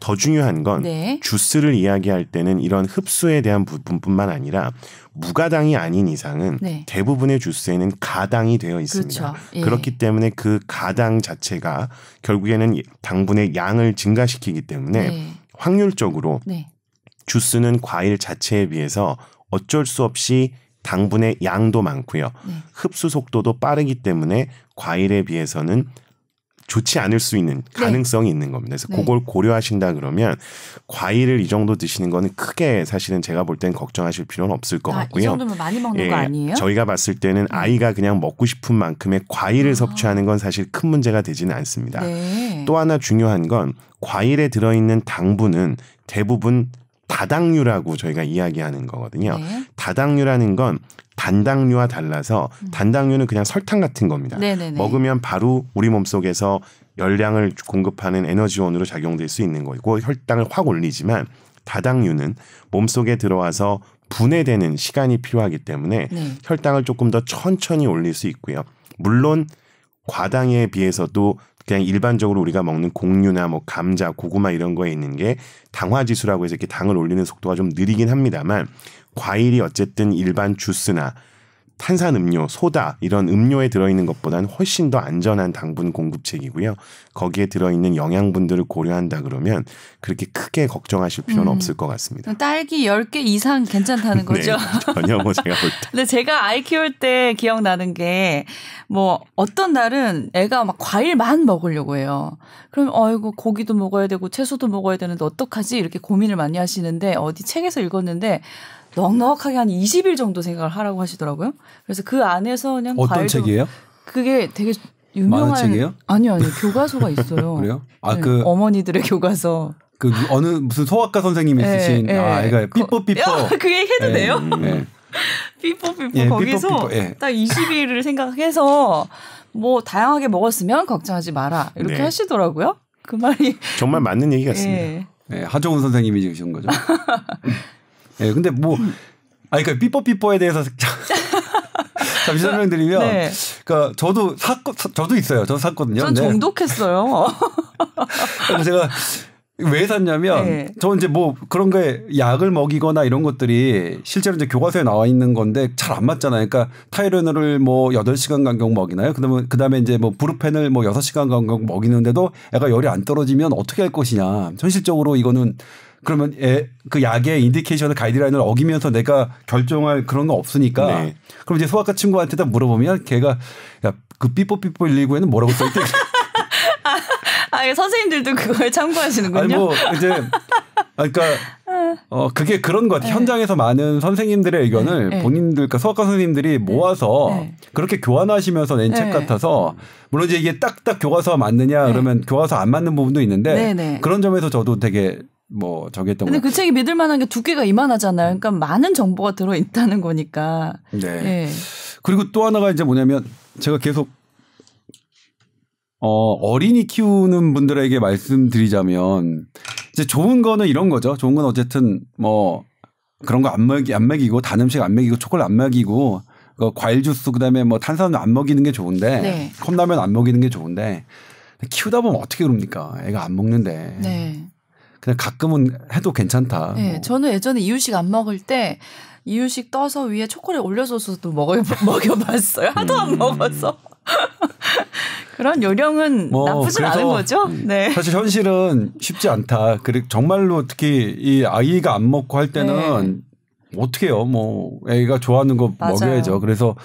더 중요한 건 네. 주스를 이야기할 때는 이런 흡수에 대한 부분뿐만 아니라 무가당이 아닌 이상은 네. 대부분의 주스에는 가당이 되어 있습니다. 그렇죠. 예. 그렇기 때문에 그 가당 자체가 결국에는 당분의 양을 증가시키기 때문에 네. 확률적으로 네. 주스는 과일 자체에 비해서 어쩔 수 없이 당분의 양도 많고요. 네. 흡수 속도도 빠르기 때문에 과일에 비해서는 좋지 않을 수 있는 가능성이 있는 겁니다. 그래서 네. 그걸 고려하신다 그러면 과일을 이 정도 드시는 거는 크게 사실은 제가 볼 땐 걱정하실 필요는 없을 것 같고요. 이 정도면 많이 먹는 거 아니에요? 저희가 봤을 때는 아이가 그냥 먹고 싶은 만큼의 과일을 섭취하는 건 사실 큰 문제가 되지는 않습니다. 네. 또 하나 중요한 건 과일에 들어있는 당분은 대부분 다당류라고 저희가 이야기하는 거거든요. 네. 다당류라는 건 단당류와 달라서 단당류는 그냥 설탕 같은 겁니다. 네네네. 먹으면 바로 우리 몸속에서 열량을 공급하는 에너지원으로 작용될 수 있는 거고 혈당을 확 올리지만 다당류는 몸속에 들어와서 분해되는 시간이 필요하기 때문에 네. 혈당을 조금 더 천천히 올릴 수 있고요. 물론 과당에 비해서도 그냥 일반적으로 우리가 먹는 곡류나 뭐 감자, 고구마 이런 거에 있는 게 당화지수라고 해서 이렇게 당을 올리는 속도가 좀 느리긴 합니다만 과일이 어쨌든 일반 주스나 탄산음료, 소다 이런 음료에 들어있는 것보다는 훨씬 더 안전한 당분 공급책이고요. 거기에 들어있는 영양분들을 고려한다 그러면 그렇게 크게 걱정하실 필요는 없을 것 같습니다. 딸기 10개 이상 괜찮다는 거죠? 네, 전혀 뭐 제가 볼 때. 근데 제가 아이 키울 때 기억나는 게 뭐 어떤 날은 애가 막 과일만 먹으려고 해요. 그럼 아이고 고기도 먹어야 되고 채소도 먹어야 되는데 어떡하지? 이렇게 고민을 많이 하시는데 어디 책에서 읽었는데 넉넉하게 한 20일 정도 생각을 하라고 하시더라고요. 그래서 그 안에서 그냥 어떤 과일도 책이에요? 그게 되게 유명한 많은 책이에요? 아니요. 교과서가 있어요. 그래요? 아, 네, 그 어머니들의 교과서. 그 어느 무슨 소아과 선생님이 쓰신 그러니까 삐뽀삐뽀. 그 얘기 해도 돼요? 네. 삐뽀삐뽀 예, 거기서 삐뽀삐뽀, 예. 딱 20일을 생각해서 뭐 다양하게 먹었으면 걱정하지 마라 이렇게 네. 하시더라고요. 그 말이 정말 맞는 얘기 같습니다. 예. 네, 하정운 선생님이 지으신 거죠. 예, 근데 뭐 그러니까 삐뽀삐뽀에 대해서 잠시 설명드리면, 네. 그러니까 저도 있어요. 저도 샀거든요. 전 정독했어요. 그래서 제가 왜 샀냐면, 네. 저 이제 뭐 그런 거에 약을 먹이거나 이런 것들이 실제로 이제 교과서에 나와 있는 건데 잘 안 맞잖아요. 그러니까 타이레놀을 뭐 8시간 간격 먹이나요? 그다음에 이제 뭐 브루펜을 뭐 6시간 간격 먹이는데도 애가 열이 안 떨어지면 어떻게 할 것이냐. 현실적으로 이거는 그러면 그 약의 인디케이션을 가이드라인을 어기면서 내가 결정할 그런 거 없으니까. 네. 그럼 이제 소아과 친구한테 다 물어보면 걔가 야, 그 삐뽀삐뽀 119에는 뭐라고 써있대? 선생님들도 그걸 참고하시는군요. 아니 뭐 이제 그러니까 그게 그런 것 같아요. 현장에서 많은 선생님들의 의견을 네. 본인들 그러니까 소아과 선생님들이 모아서 네. 그렇게 교환하시면서 낸 책 네. 같아서 물론 이제 이게 딱딱 교과서와 맞느냐 그러면 교과서 안 맞는 부분도 있는데 네. 그런 점에서 저도 되게 뭐 저기 했던 것 근데 같아요. 그 책이 믿을 만한 게 두께가 이만하잖아요. 그러니까 많은 정보가 들어있다는 거니까. 네. 네. 그리고 또 하나가 이제 뭐냐면 제가 계속 어린이 키우는 분들에게 말씀드리자면 이제 좋은 거는 이런 거죠. 좋은 건 어쨌든 뭐 그런 거 안 먹이고 단 음식 안 먹이고 초콜릿 안 먹이고 과일 주스 그다음에 뭐 탄산음료 안 먹이는 게 좋은데 네. 컵라면 안 먹이는 게 좋은데 키우다 보면 어떻게 그럽니까? 애가 안 먹는데. 네. 그냥 가끔은 해도 괜찮다. 네. 뭐. 저는 예전에 이유식 안 먹을 때 이유식 떠서 위에 초콜릿 올려줘서도 먹여봤어요. 하도 안 먹어서. 그런 요령은 나쁘진 않은 거죠. 네. 사실 현실은 쉽지 않다. 그리고 정말로 특히 이 아이가 안 먹고 할 때는 어떻게 해요? 뭐 애가 좋아하는 거 맞아요. 먹여야죠. 그래서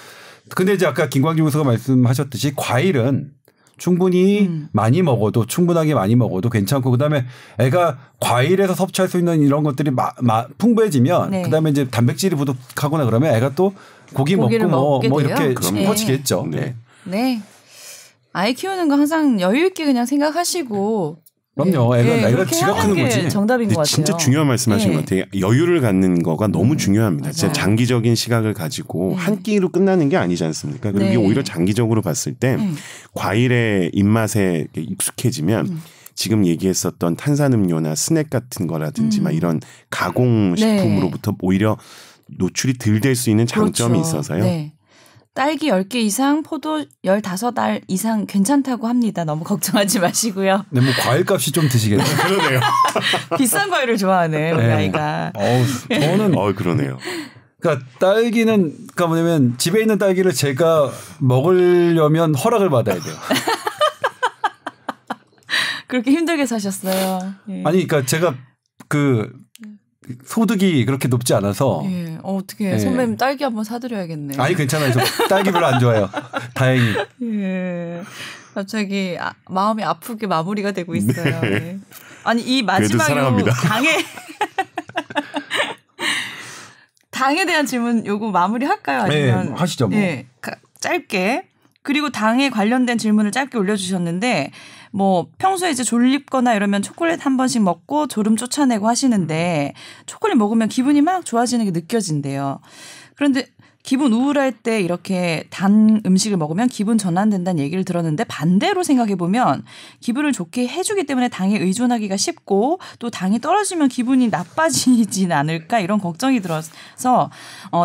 근데 이제 아까 김광진 교수가 말씀하셨듯이 과일은 충분히 많이 먹어도 충분하게 많이 먹어도 괜찮고 그다음에 애가 과일에서 섭취할 수 있는 이런 것들이 풍부해지면 네. 그다음에 이제 단백질이 부족하거나 그러면 애가 또 고기 먹고 뭐 이렇게 싶어지겠죠. 네. 네. 아이 키우는 거 항상 여유 있게 그냥 생각하시고. 그럼요. 애가 지가 크는 거지. 정답인 것 같아요. 진짜 중요한 말씀하신 것 같아요. 여유를 갖는 거가 너무 중요합니다. 진짜 장기적인 시각을 가지고 한 끼로 끝나는 게 아니지 않습니까? 그리고 이게 오히려 장기적으로 봤을 때 과일의 입맛에 익숙해지면 지금 얘기했었던 탄산음료나 스낵 같은 거라든지 막 이런 가공식품으로부터 오히려 노출이 덜 될 수 있는 장점이 그렇죠. 있어서요. 네. 딸기 10개 이상, 포도 15알 이상 괜찮다고 합니다. 너무 걱정하지 마시고요. 네, 뭐 과일값이 좀 드시겠네요. 그러네요. 비싼 과일을 좋아하네, 우리 아이가. 저는 그러네요. 그러니까 딸기는 그러니까 뭐냐면 집에 있는 딸기를 제가 먹으려면 허락을 받아야 돼요. 그렇게 힘들게 사셨어요. 예. 아니, 그러니까 제가 그 소득이 그렇게 높지 않아서. 예. 어떻게 선배님 딸기 한번 사드려야겠네. 아니 괜찮아요. 저 딸기 별로 안 좋아해요. 다행히. 예. 갑자기 마음이 아프게 마무리가 되고 있어요. 예. 아니 이 마지막으로 당에 대한 질문 요거 마무리할까요? 아니면 하시죠. 뭐. 예. 짧게. 그리고 당에 관련된 질문을 짧게 올려주셨는데 뭐 평소에 이제 졸립거나 이러면 초콜릿 한 번씩 먹고 졸음 쫓아내고 하시는데 초콜릿 먹으면 기분이 막 좋아지는 게 느껴진대요. 그런데 기분 우울할 때 이렇게 단 음식을 먹으면 기분 전환된다는 얘기를 들었는데 반대로 생각해보면 기분을 좋게 해주기 때문에 당에 의존하기가 쉽고 또 당이 떨어지면 기분이 나빠지진 않을까 이런 걱정이 들어서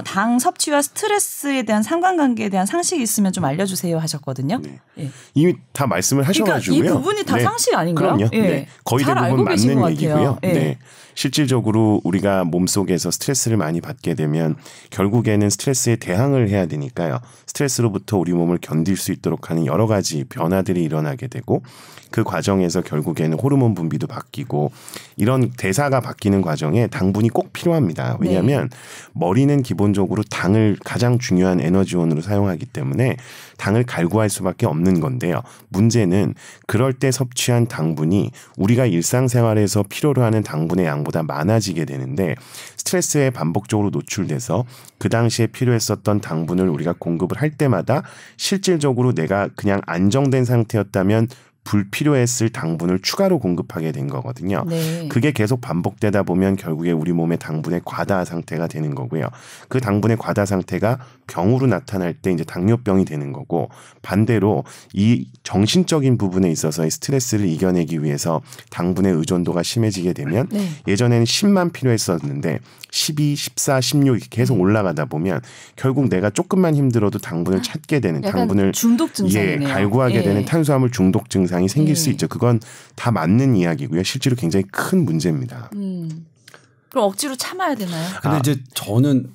당 섭취와 스트레스에 대한 상관관계에 대한 상식이 있으면 좀 알려주세요 하셨거든요. 네. 예. 이미 다 말씀을 하셔가지고요. 그러니까 이 부분이 다 상식 아닌가요? 그럼요. 예. 네. 거의 잘 대부분 알고 계신 것 맞는 같아요. 얘기고요. 예. 네. 실질적으로 우리가 몸속에서 스트레스를 많이 받게 되면 결국에는 스트레스에 대항을 해야 되니까요. 스트레스로부터 우리 몸을 견딜 수 있도록 하는 여러 가지 변화들이 일어나게 되고 그 과정에서 결국에는 호르몬 분비도 바뀌고 이런 대사가 바뀌는 과정에 당분이 꼭 필요합니다. 왜냐하면 머리는 기본적으로 당을 가장 중요한 에너지원으로 사용하기 때문에 당을 갈구할 수밖에 없는 건데요. 문제는 그럴 때 섭취한 당분이 우리가 일상생활에서 필요로 하는 당분의 양보다 많아지게 되는데 스트레스에 반복적으로 노출돼서 그 당시에 필요했었던 당분을 우리가 공급을 할 때마다 실질적으로 내가 그냥 안정된 상태였다면 불필요했을 당분을 추가로 공급하게 된 거거든요. 네. 그게 계속 반복되다 보면 결국에 우리 몸의 당분의 과다 상태가 되는 거고요. 그 당분의 과다 상태가 병으로 나타날 때 이제 당뇨병이 되는 거고 반대로 이 정신적인 부분에 있어서의 스트레스를 이겨내기 위해서 당분의 의존도가 심해지게 되면 예전에는 10만 필요했었는데 12, 14, 16 계속 올라가다 보면 결국 내가 조금만 힘들어도 당분을 찾게 되는 당분을 중독 증상이네요. 갈구하게 되는 탄수화물 중독 증상이 생길 수 있죠. 그건 다 맞는 이야기고요. 실제로 굉장히 큰 문제입니다. 그럼 억지로 참아야 되나요? 근데 이제 저는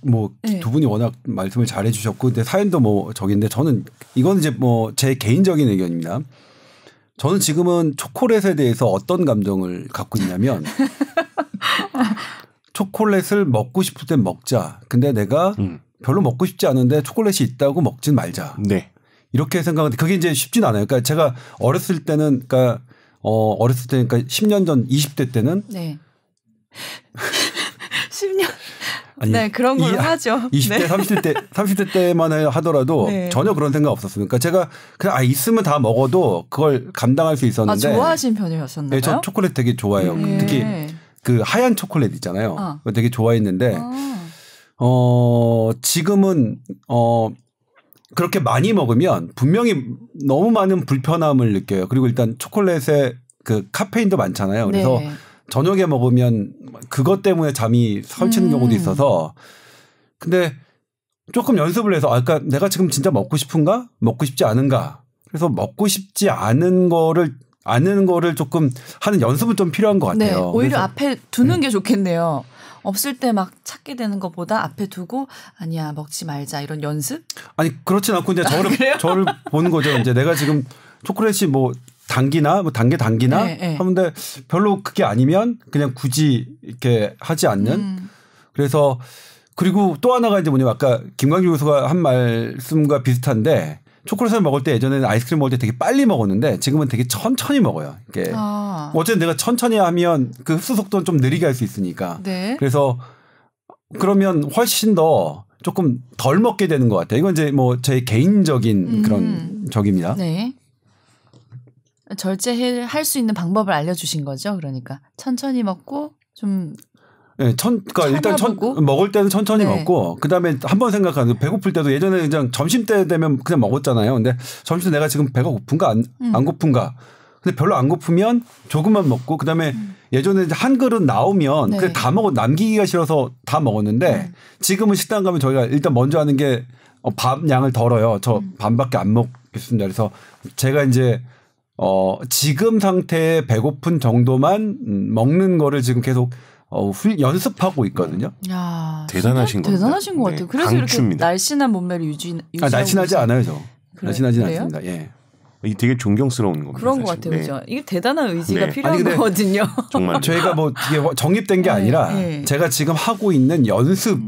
뭐 두 분이 워낙 말씀을 잘해 주셨고 근데 사연도 뭐 저긴데 저는 이건 이제 뭐 제 개인적인 의견입니다. 저는 지금은 초콜릿에 대해서 어떤 감정을 갖고 있냐면 초콜릿을 먹고 싶을 땐 먹자. 근데 내가 별로 먹고 싶지 않은데 초콜릿이 있다고 먹진 말자. 네. 이렇게 생각하는데 그게 이제 쉽진 않아요. 그러니까 제가 어렸을 때는 그러니까 10년 전 20대 때는 10년 아니, 네, 그런 걸로 하죠. 20대, 30대 때만 하더라도 전혀 그런 생각 없었어요. 그러니까 제가 그냥 있으면 다 먹어도 그걸 감당할 수 있었는데. 좋아하시는 편이셨나요? 네, 저 초콜릿 되게 좋아해요. 특히 그 하얀 초콜릿 있잖아요. 그거 되게 좋아했는데 지금은 그렇게 많이 먹으면 분명히 너무 많은 불편함을 느껴요. 그리고 일단 초콜릿에 그 카페인도 많잖아요. 그래서 저녁에 먹으면 그것 때문에 잠이 설치는 경우도 있어서 근데 조금 연습을 해서 그러니까 내가 지금 진짜 먹고 싶은가? 먹고 싶지 않은가? 그래서 먹고 싶지 않은 거를 조금 하는 연습은 좀 필요한 것 같아요. 네, 오히려 앞에 두는 게 좋겠네요. 없을 때 막 찾게 되는 것보다 앞에 두고 아니야 먹지 말자 이런 연습? 아니 그렇진 않고 이제 저를 보는 거죠. 이제 내가 지금 초콜릿이 뭐 당기나 뭐 당기나 네. 하는데 별로 그게 아니면 그냥 굳이 이렇게 하지 않는. 그래서 그리고 또 하나가 이제 뭐냐면 아까 김광준 교수가 한 말씀과 비슷한데 초콜릿을 먹을 때 예전에는 아이스크림 먹을 때 되게 빨리 먹었는데 지금은 되게 천천히 먹어요. 이게 어쨌든 내가 천천히 하면 그 흡수 속도는 좀 느리게 할 수 있으니까. 네. 그래서 그러면 훨씬 더 조금 덜 먹게 되는 것 같아요. 이건 이제 뭐 제 개인적인 그런 적입니다. 네. 절제할 수 있는 방법을 알려주신 거죠. 그러니까 천천히 먹고 좀. 네, 그러니까 일단 먹을 때는 천천히 먹고 그다음에 한번 생각하는 배고플 때도 예전에 그냥 점심 때 되면 그냥 먹었잖아요. 근데 점심 때 내가 지금 배가 고픈가 안 고픈가. 근데 별로 안 고프면 조금만 먹고 그다음에 예전에 한 그릇 나오면 그냥 다 남기기가 싫어서 다 먹었는데 지금은 식당 가면 저희가 일단 먼저 하는 게 밥 양을 덜어요. 저 반밖에 안 먹겠습니다. 그래서 제가 이제 지금 상태의 배고픈 정도만 먹는 거를 지금 계속 연습하고 있거든요. 야, 대단하신 것 같아요. 그래서 강추입니다. 이렇게 날씬한 몸매를 유지하고 날씬하지 않아요, 저. 날씬하지 않습니다. 예. 이 되게 존경스러운 겁니다. 그런 것 같아요, 그죠? 이게 대단한 의지가 필요한 거거든요. 정말 저희가 뭐 이게 정립된 게 아니라 제가 지금 하고 있는 연습,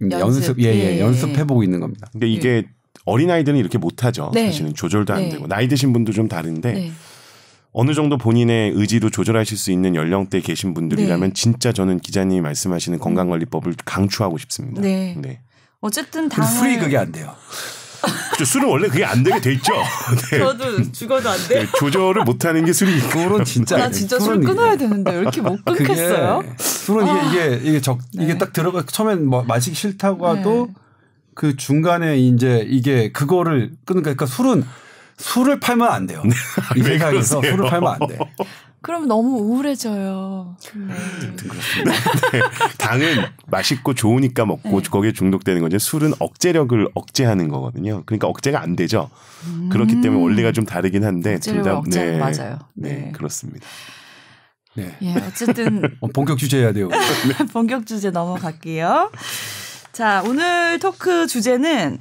연습해보고 있는 겁니다. 근데 이게 어린 아이들은 이렇게 못하죠. 사실은 조절도 안 되고 나이 드신 분도 좀 다른데. 어느 정도 본인의 의지로 조절하실 수 있는 연령대에 계신 분들이라면 진짜 저는 기자님이 말씀하시는 건강관리법을 강추하고 싶습니다. 네. 어쨌든 술이 그게 안 돼요. 그렇죠. 술은 원래 그게 안 되게 돼 있죠. 네. 저도 죽어도 안 돼. 조절을 못하는 게 술이. 술은 진짜. 나 진짜 술 끊어야 되는데 왜 이렇게 못 끊겠어요? 술은 이게 딱 들어가 처음엔 뭐 마시기 싫다고 해도 그 중간에 이제 이게 그거를 그러니까 술을 팔면 안 돼요. 이 세상에서 술을 팔면 안 돼. 그럼 너무 우울해져요. 그렇습니다. 네. 당은 맛있고 좋으니까 먹고 거기에 중독되는 거지. 술은 억제력을 억제하는 거거든요. 그러니까 억제가 안 되죠. 그렇기 때문에 원리가 좀 다르긴 한데 둘 다 맞아요. 네, 그렇습니다. 네. 예, 어쨌든 본격 주제 해야 돼요. 본격 주제 넘어갈게요. 자, 오늘 토크 주제는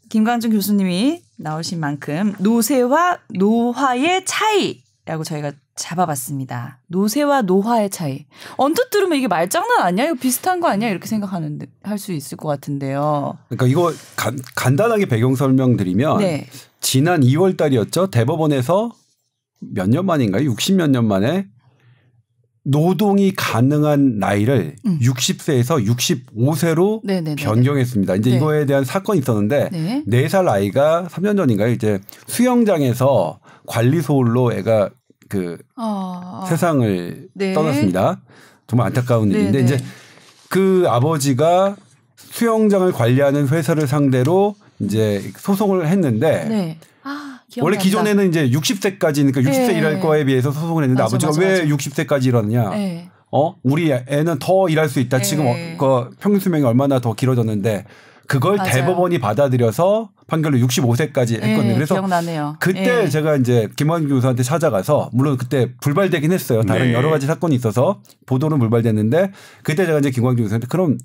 김광준 교수님이 나오신 만큼 노쇠와 노화의 차이라고 저희가 잡아봤습니다. 노쇠와 노화의 차이. 언뜻 들으면 이게 말장난 아니야? 이거 비슷한 거 아니야? 이렇게 생각하는데 할 수 있을 것 같은데요. 그러니까 이거 간단하게 배경 설명드리면 지난 2월 달이었죠. 대법원에서 몇 년 만인가요? 60몇 년 만에 노동이 가능한 나이를 60세에서 65세로 변경했습니다. 이제 이거에 대한 사건이 있었는데 4살 아이가 3년 전인가요? 이제 수영장에서 관리소홀로 애가 세상을 떠났습니다. 정말 안타까운 일인데 이제 그 아버지가 수영장을 관리하는 회사를 상대로 이제 소송을 했는데 원래 기존에는 이제 60세까지니까 60세 일할 거에 비해서 소송을 했는데 아버지가 왜 60세까지 일하느냐. 우리 애는 더 일할 수 있다. 지금 평균 수명이 얼마나 더 길어졌는데 그걸 대법원이 받아들여서 판결로 65세까지 했거든요. 그래서 기억나네요. 그때 제가 이제 김광준 교수한테 찾아가서 물론 그때 불발되긴 했어요. 다른 여러 가지 사건이 있어서 보도는 불발됐는데 그때 제가 이제 김광준 교수한테 그럼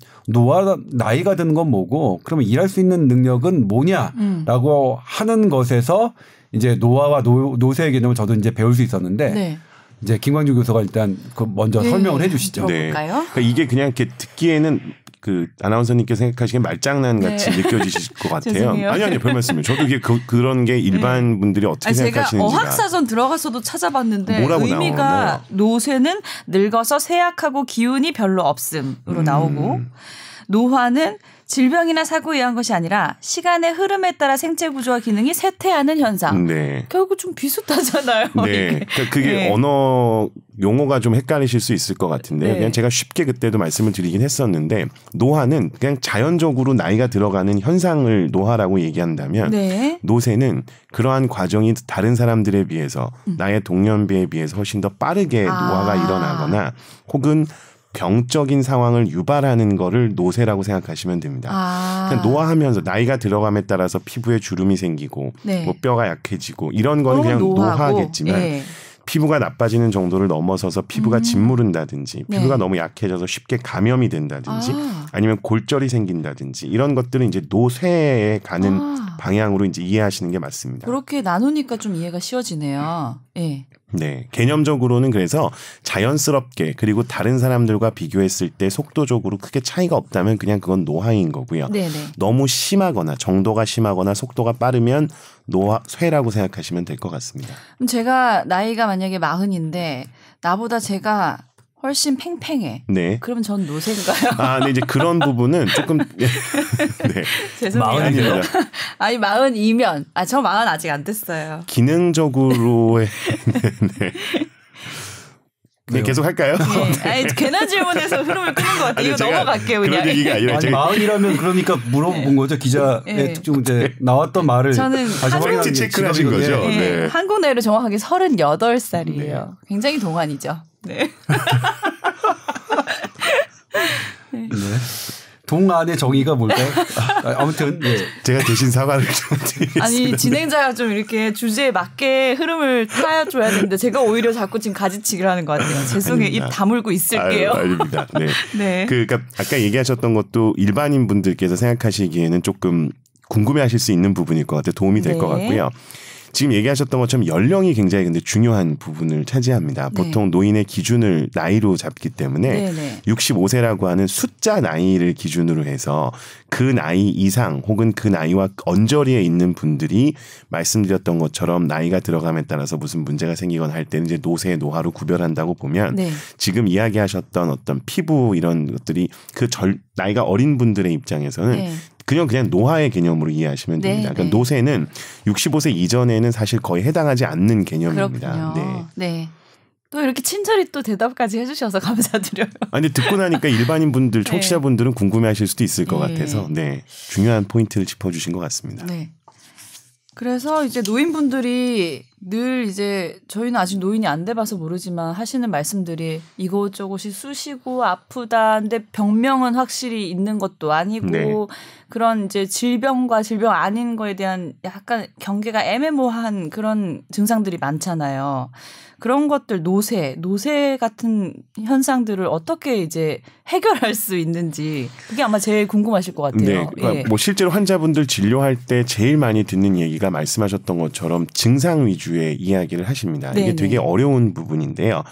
나이가 드는 건 뭐고 그러면 일할 수 있는 능력은 뭐냐라고 하는 것에서 이제 노화와 노쇠의 개념을 저도 이제 배울 수 있었는데 이제 김광준 교수가 일단 먼저 설명을 해 주시죠. 들어볼까요? 그러니까 이게 그냥 이렇게 듣기에는 그 아나운서님께서 생각하시기엔 말장난 같이 느껴지실 것 같아요. 아니 별 말씀이에요. 저도 이게 그런 게 일반 분들이 어떻게 생각하시는지가. 제가 어학사전 들어가서도 찾아봤는데 의미가 노쇠는 늙어서 쇠약하고 기운이 별로 없음으로 나오고 노화는 질병이나 사고에 의한 것이 아니라 시간의 흐름에 따라 생체 구조와 기능이 쇠퇴하는 현상. 결국 좀 비슷하잖아요. 네. 그러니까 그게 언어 용어가 좀 헷갈리실 수 있을 것 같은데 그냥 제가 쉽게 그때도 말씀을 드리긴 했었는데 노화는 그냥 자연적으로 나이가 들어가는 현상을 노화라고 얘기한다면 노쇠는 그러한 과정이 다른 사람들에 비해서 나의 동년배에 비해서 훨씬 더 빠르게 노화가 일어나거나 혹은 병적인 상황을 유발하는 거를 노쇠라고 생각하시면 됩니다. 그냥 노화하면서 나이가 들어감에 따라서 피부에 주름이 생기고 뭐 뼈가 약해지고 이런 건 그냥 노화겠지만 피부가 나빠지는 정도를 넘어서서 피부가 짓무른다든지 네. 피부가 너무 약해져서 쉽게 감염이 된다든지 아니면 골절이 생긴다든지 이런 것들은 이제 노쇠에 가는 방향으로 이제 이해하시는 게 맞습니다. 그렇게 나누니까 좀 이해가 쉬워지네요. 예. 네, 개념적으로는 그래서 자연스럽게 그리고 다른 사람들과 비교했을 때 속도적으로 크게 차이가 없다면 그냥 그건 노화인 거고요. 네네. 너무 심하거나 정도가 심하거나 속도가 빠르면 쇠라고 생각하시면 될 것 같습니다. 그럼 제가 나이가 만약에 40인데 나보다 제가 훨씬 팽팽해. 네. 그러면 전 노쇠인가요? 아, 근데 이제 그런 부분은 조금 네. 죄송해요. 40이요? 아니 42면 저 40 아직 안 됐어요. 기능적으로의 네, 계속 할까요? 네. 아니 괜한 질문에서 흐름을 끄는 것 같아요. 이거 넘어갈게요 그냥. 그런 얘기가 아니라 아니, 마흔이라면 그러니까 물어본 거죠. 기자의 네. 특징 이제 나왔던 말을 저는 다시 확인하는 게 체크를 하신 거죠. 네. 네. 한국 나이로 정확하게 38살이에요. 네. 굉장히 동안이죠. 네. 네. 동안의 정의가 뭘까요? 아무튼 네. 제가 대신 사과를 좀 드리겠습니다. 아니 진행자가 좀 이렇게 주제에 맞게 흐름을 타줘야 되는데 제가 오히려 자꾸 지금 가지치기를 하는 것 같아요. 죄송해요. 입 다물고 있을게요. 아닙니다. 네. 네. 그러니까 아까 얘기하셨던 것도 일반인 분들께서 생각하시기에는 조금 궁금해하실 수 있는 부분일 것 같아요. 도움이 될 것 같고요. 지금 얘기하셨던 것처럼 연령이 굉장히 근데 중요한 부분을 차지합니다. 보통 노인의 기준을 나이로 잡기 때문에 65세라고 하는 숫자 나이를 기준으로 해서 그 나이 이상 혹은 그 나이와 언저리에 있는 분들이 말씀드렸던 것처럼 나이가 들어감에 따라서 무슨 문제가 생기거나 할 때는 이제 노쇠, 노화로 구별한다고 보면 지금 이야기하셨던 어떤 피부 이런 것들이 그 나이가 어린 분들의 입장에서는 그냥 노화의 개념으로 이해하시면 됩니다. 그러니까 노쇠는 65세 이전에는 사실 거의 해당하지 않는 개념입니다. 그렇군요. 네. 또 이렇게 친절히 또 대답까지 해주셔서 감사드려요. 아니 듣고 나니까 일반인 분들, 청취자분들은 궁금해하실 수도 있을 것 같아서 중요한 포인트를 짚어주신 것 같습니다. 네. 그래서 이제 노인분들이 늘 이제 저희는 아직 노인이 안 돼봐서 모르지만 하시는 말씀들이 이곳저곳이 쑤시고 아프다. 근데 병명은 확실히 있는 것도 아니고 그런 이제 질병과 질병 아닌 거에 대한 약간 경계가 애매모호한 그런 증상들이 많잖아요. 그런 것들 노쇠 같은 현상들을 어떻게 이제 해결할 수 있는지 그게 아마 제일 궁금하실 것 같아요. 네, 그러니까 뭐 실제로 환자분들 진료할 때 제일 많이 듣는 얘기가 말씀하셨던 것처럼 증상 위주의 이야기를 하십니다. 이게 되게 어려운 부분인데요.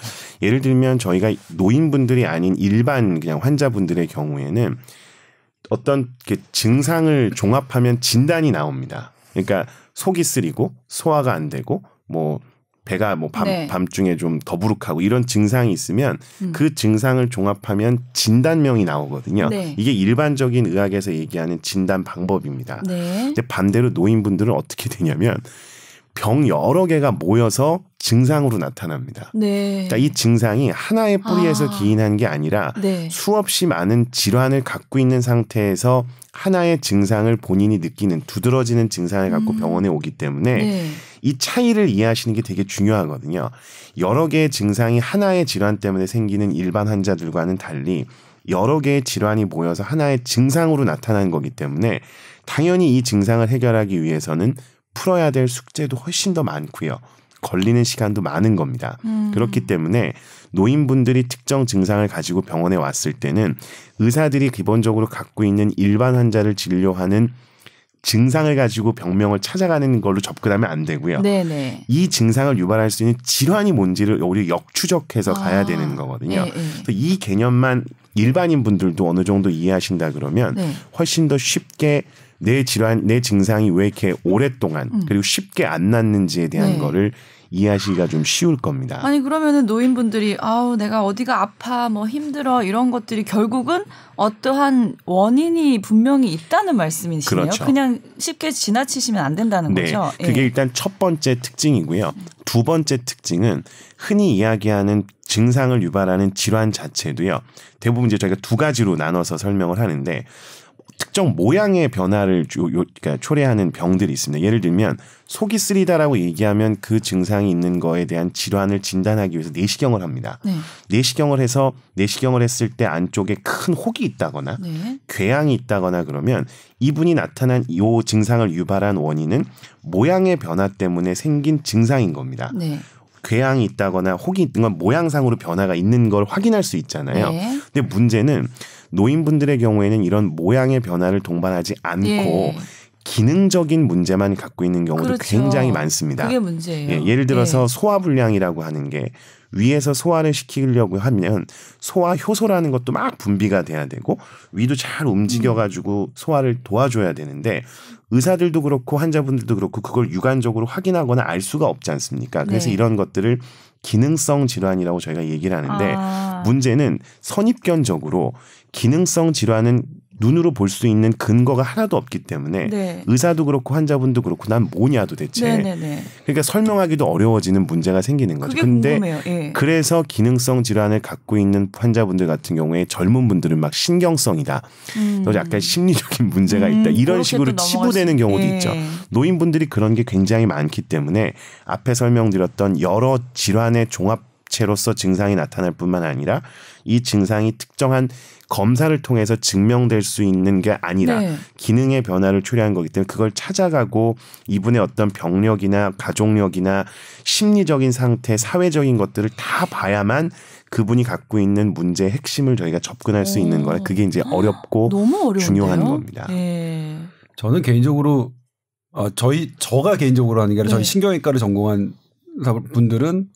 예를 들면 저희가 노인분들이 아닌 일반 그냥 환자분들의 경우에는 어떤 증상을 종합하면 진단이 나옵니다. 그러니까 속이 쓰리고 소화가 안 되고 뭐 배가 뭐 밤중에 좀 더부룩하고 이런 증상이 있으면 그 증상을 종합하면 진단명이 나오거든요. 이게 일반적인 의학에서 얘기하는 진단 방법입니다. 근데 반대로 노인분들은 어떻게 되냐면 병 여러 개가 모여서 증상으로 나타납니다. 그러니까 이 증상이 하나의 뿌리에서 기인한 게 아니라 수없이 많은 질환을 갖고 있는 상태에서 하나의 증상을 본인이 느끼는 두드러지는 증상을 갖고 병원에 오기 때문에 이 차이를 이해하시는 게 되게 중요하거든요. 여러 개의 증상이 하나의 질환 때문에 생기는 일반 환자들과는 달리 여러 개의 질환이 모여서 하나의 증상으로 나타나는 거기 때문에 당연히 이 증상을 해결하기 위해서는 풀어야 될 숙제도 훨씬 더 많고요. 걸리는 시간도 많은 겁니다. 그렇기 때문에 노인분들이 특정 증상을 가지고 병원에 왔을 때는 의사들이 기본적으로 갖고 있는 일반 환자를 진료하는 증상을 가지고 병명을 찾아가는 걸로 접근하면 안 되고요. 이 증상을 유발할 수 있는 질환이 뭔지를 오히려 역추적해서 가야 되는 거거든요. 그래서 이 개념만 일반인 분들도 어느 정도 이해하신다 그러면 훨씬 더 쉽게 내 증상이 왜 이렇게 오랫동안 그리고 쉽게 안 낫는지에 대한 거를 이해하시기가 좀 쉬울 겁니다. 아니 그러면은 노인분들이 내가 어디가 아파 뭐 힘들어 이런 것들이 결국은 어떠한 원인이 분명히 있다는 말씀이시네요. 그렇죠. 그냥 쉽게 지나치시면 안 된다는 거죠. 그게 일단 첫 번째 특징이고요. 두 번째 특징은 흔히 이야기하는 증상을 유발하는 질환 자체도요. 대부분 이제 저희가 두 가지로 나눠서 설명을 하는데 특정 모양의 변화를 그러니까 초래하는 병들이 있습니다. 예를 들면 속이 쓰리다라고 얘기하면 그 증상이 있는 거에 대한 질환을 진단하기 위해서 내시경을 합니다. 내시경을 해서 내시경을 했을 때 안쪽에 큰 혹이 있다거나 궤양이 있다거나 그러면 이분이 나타난 이 증상을 유발한 원인은 모양의 변화 때문에 생긴 증상인 겁니다. 궤양이 있다거나 혹이 있는 건 모양상으로 변화가 있는 걸 확인할 수 있잖아요. 네. 근데 문제는 노인분들의 경우에는 이런 모양의 변화를 동반하지 않고 예. 기능적인 문제만 갖고 있는 경우도 그렇죠. 굉장히 많습니다. 그게 문제예요. 예를 들어서 소화불량이라고 하는 게 위에서 소화를 시키려고 하면 소화 효소라는 것도 막 분비가 돼야 되고 위도 잘 움직여가지고 소화를 도와줘야 되는데 의사들도 그렇고 환자분들도 그렇고 그걸 육안적으로 확인하거나 알 수가 없지 않습니까? 그래서 네. 이런 것들을 기능성 질환이라고 저희가 얘기를 하는데 문제는 선입견적으로 기능성 질환은 눈으로 볼 수 있는 근거가 하나도 없기 때문에 네. 의사도 그렇고 환자분도 그렇고 난 뭐냐 도대체. 네네네. 그러니까 설명하기도 어려워지는 문제가 생기는 거죠. 그게 근데 궁금해요. 예. 그래서 기능성 질환을 갖고 있는 환자분들 같은 경우에 젊은 분들은 막 신경성이다. 또 약간 심리적인 문제가 있다. 이런 식으로 치부되는 경우도 예. 있죠. 노인분들이 그런 게 굉장히 많기 때문에 앞에 설명드렸던 여러 질환의 종합체로서 증상이 나타날 뿐만 아니라 이 증상이 특정한 검사를 통해서 증명될 수 있는 게 아니라 네. 기능의 변화를 초래한 거기 때문에 그걸 찾아가고 이분의 어떤 병력이나 가족력이나 심리적인 상태, 사회적인 것들을 다 봐야만 그분이 갖고 있는 문제의 핵심을 저희가 접근할 수 있는 거라 그게 이제 어렵고 너무 어려운데요? 중요한 겁니다. 예. 저는 개인적으로 저가 개인적으로 하는 게 아니라 네. 저희 신경외과를 전공한 분들은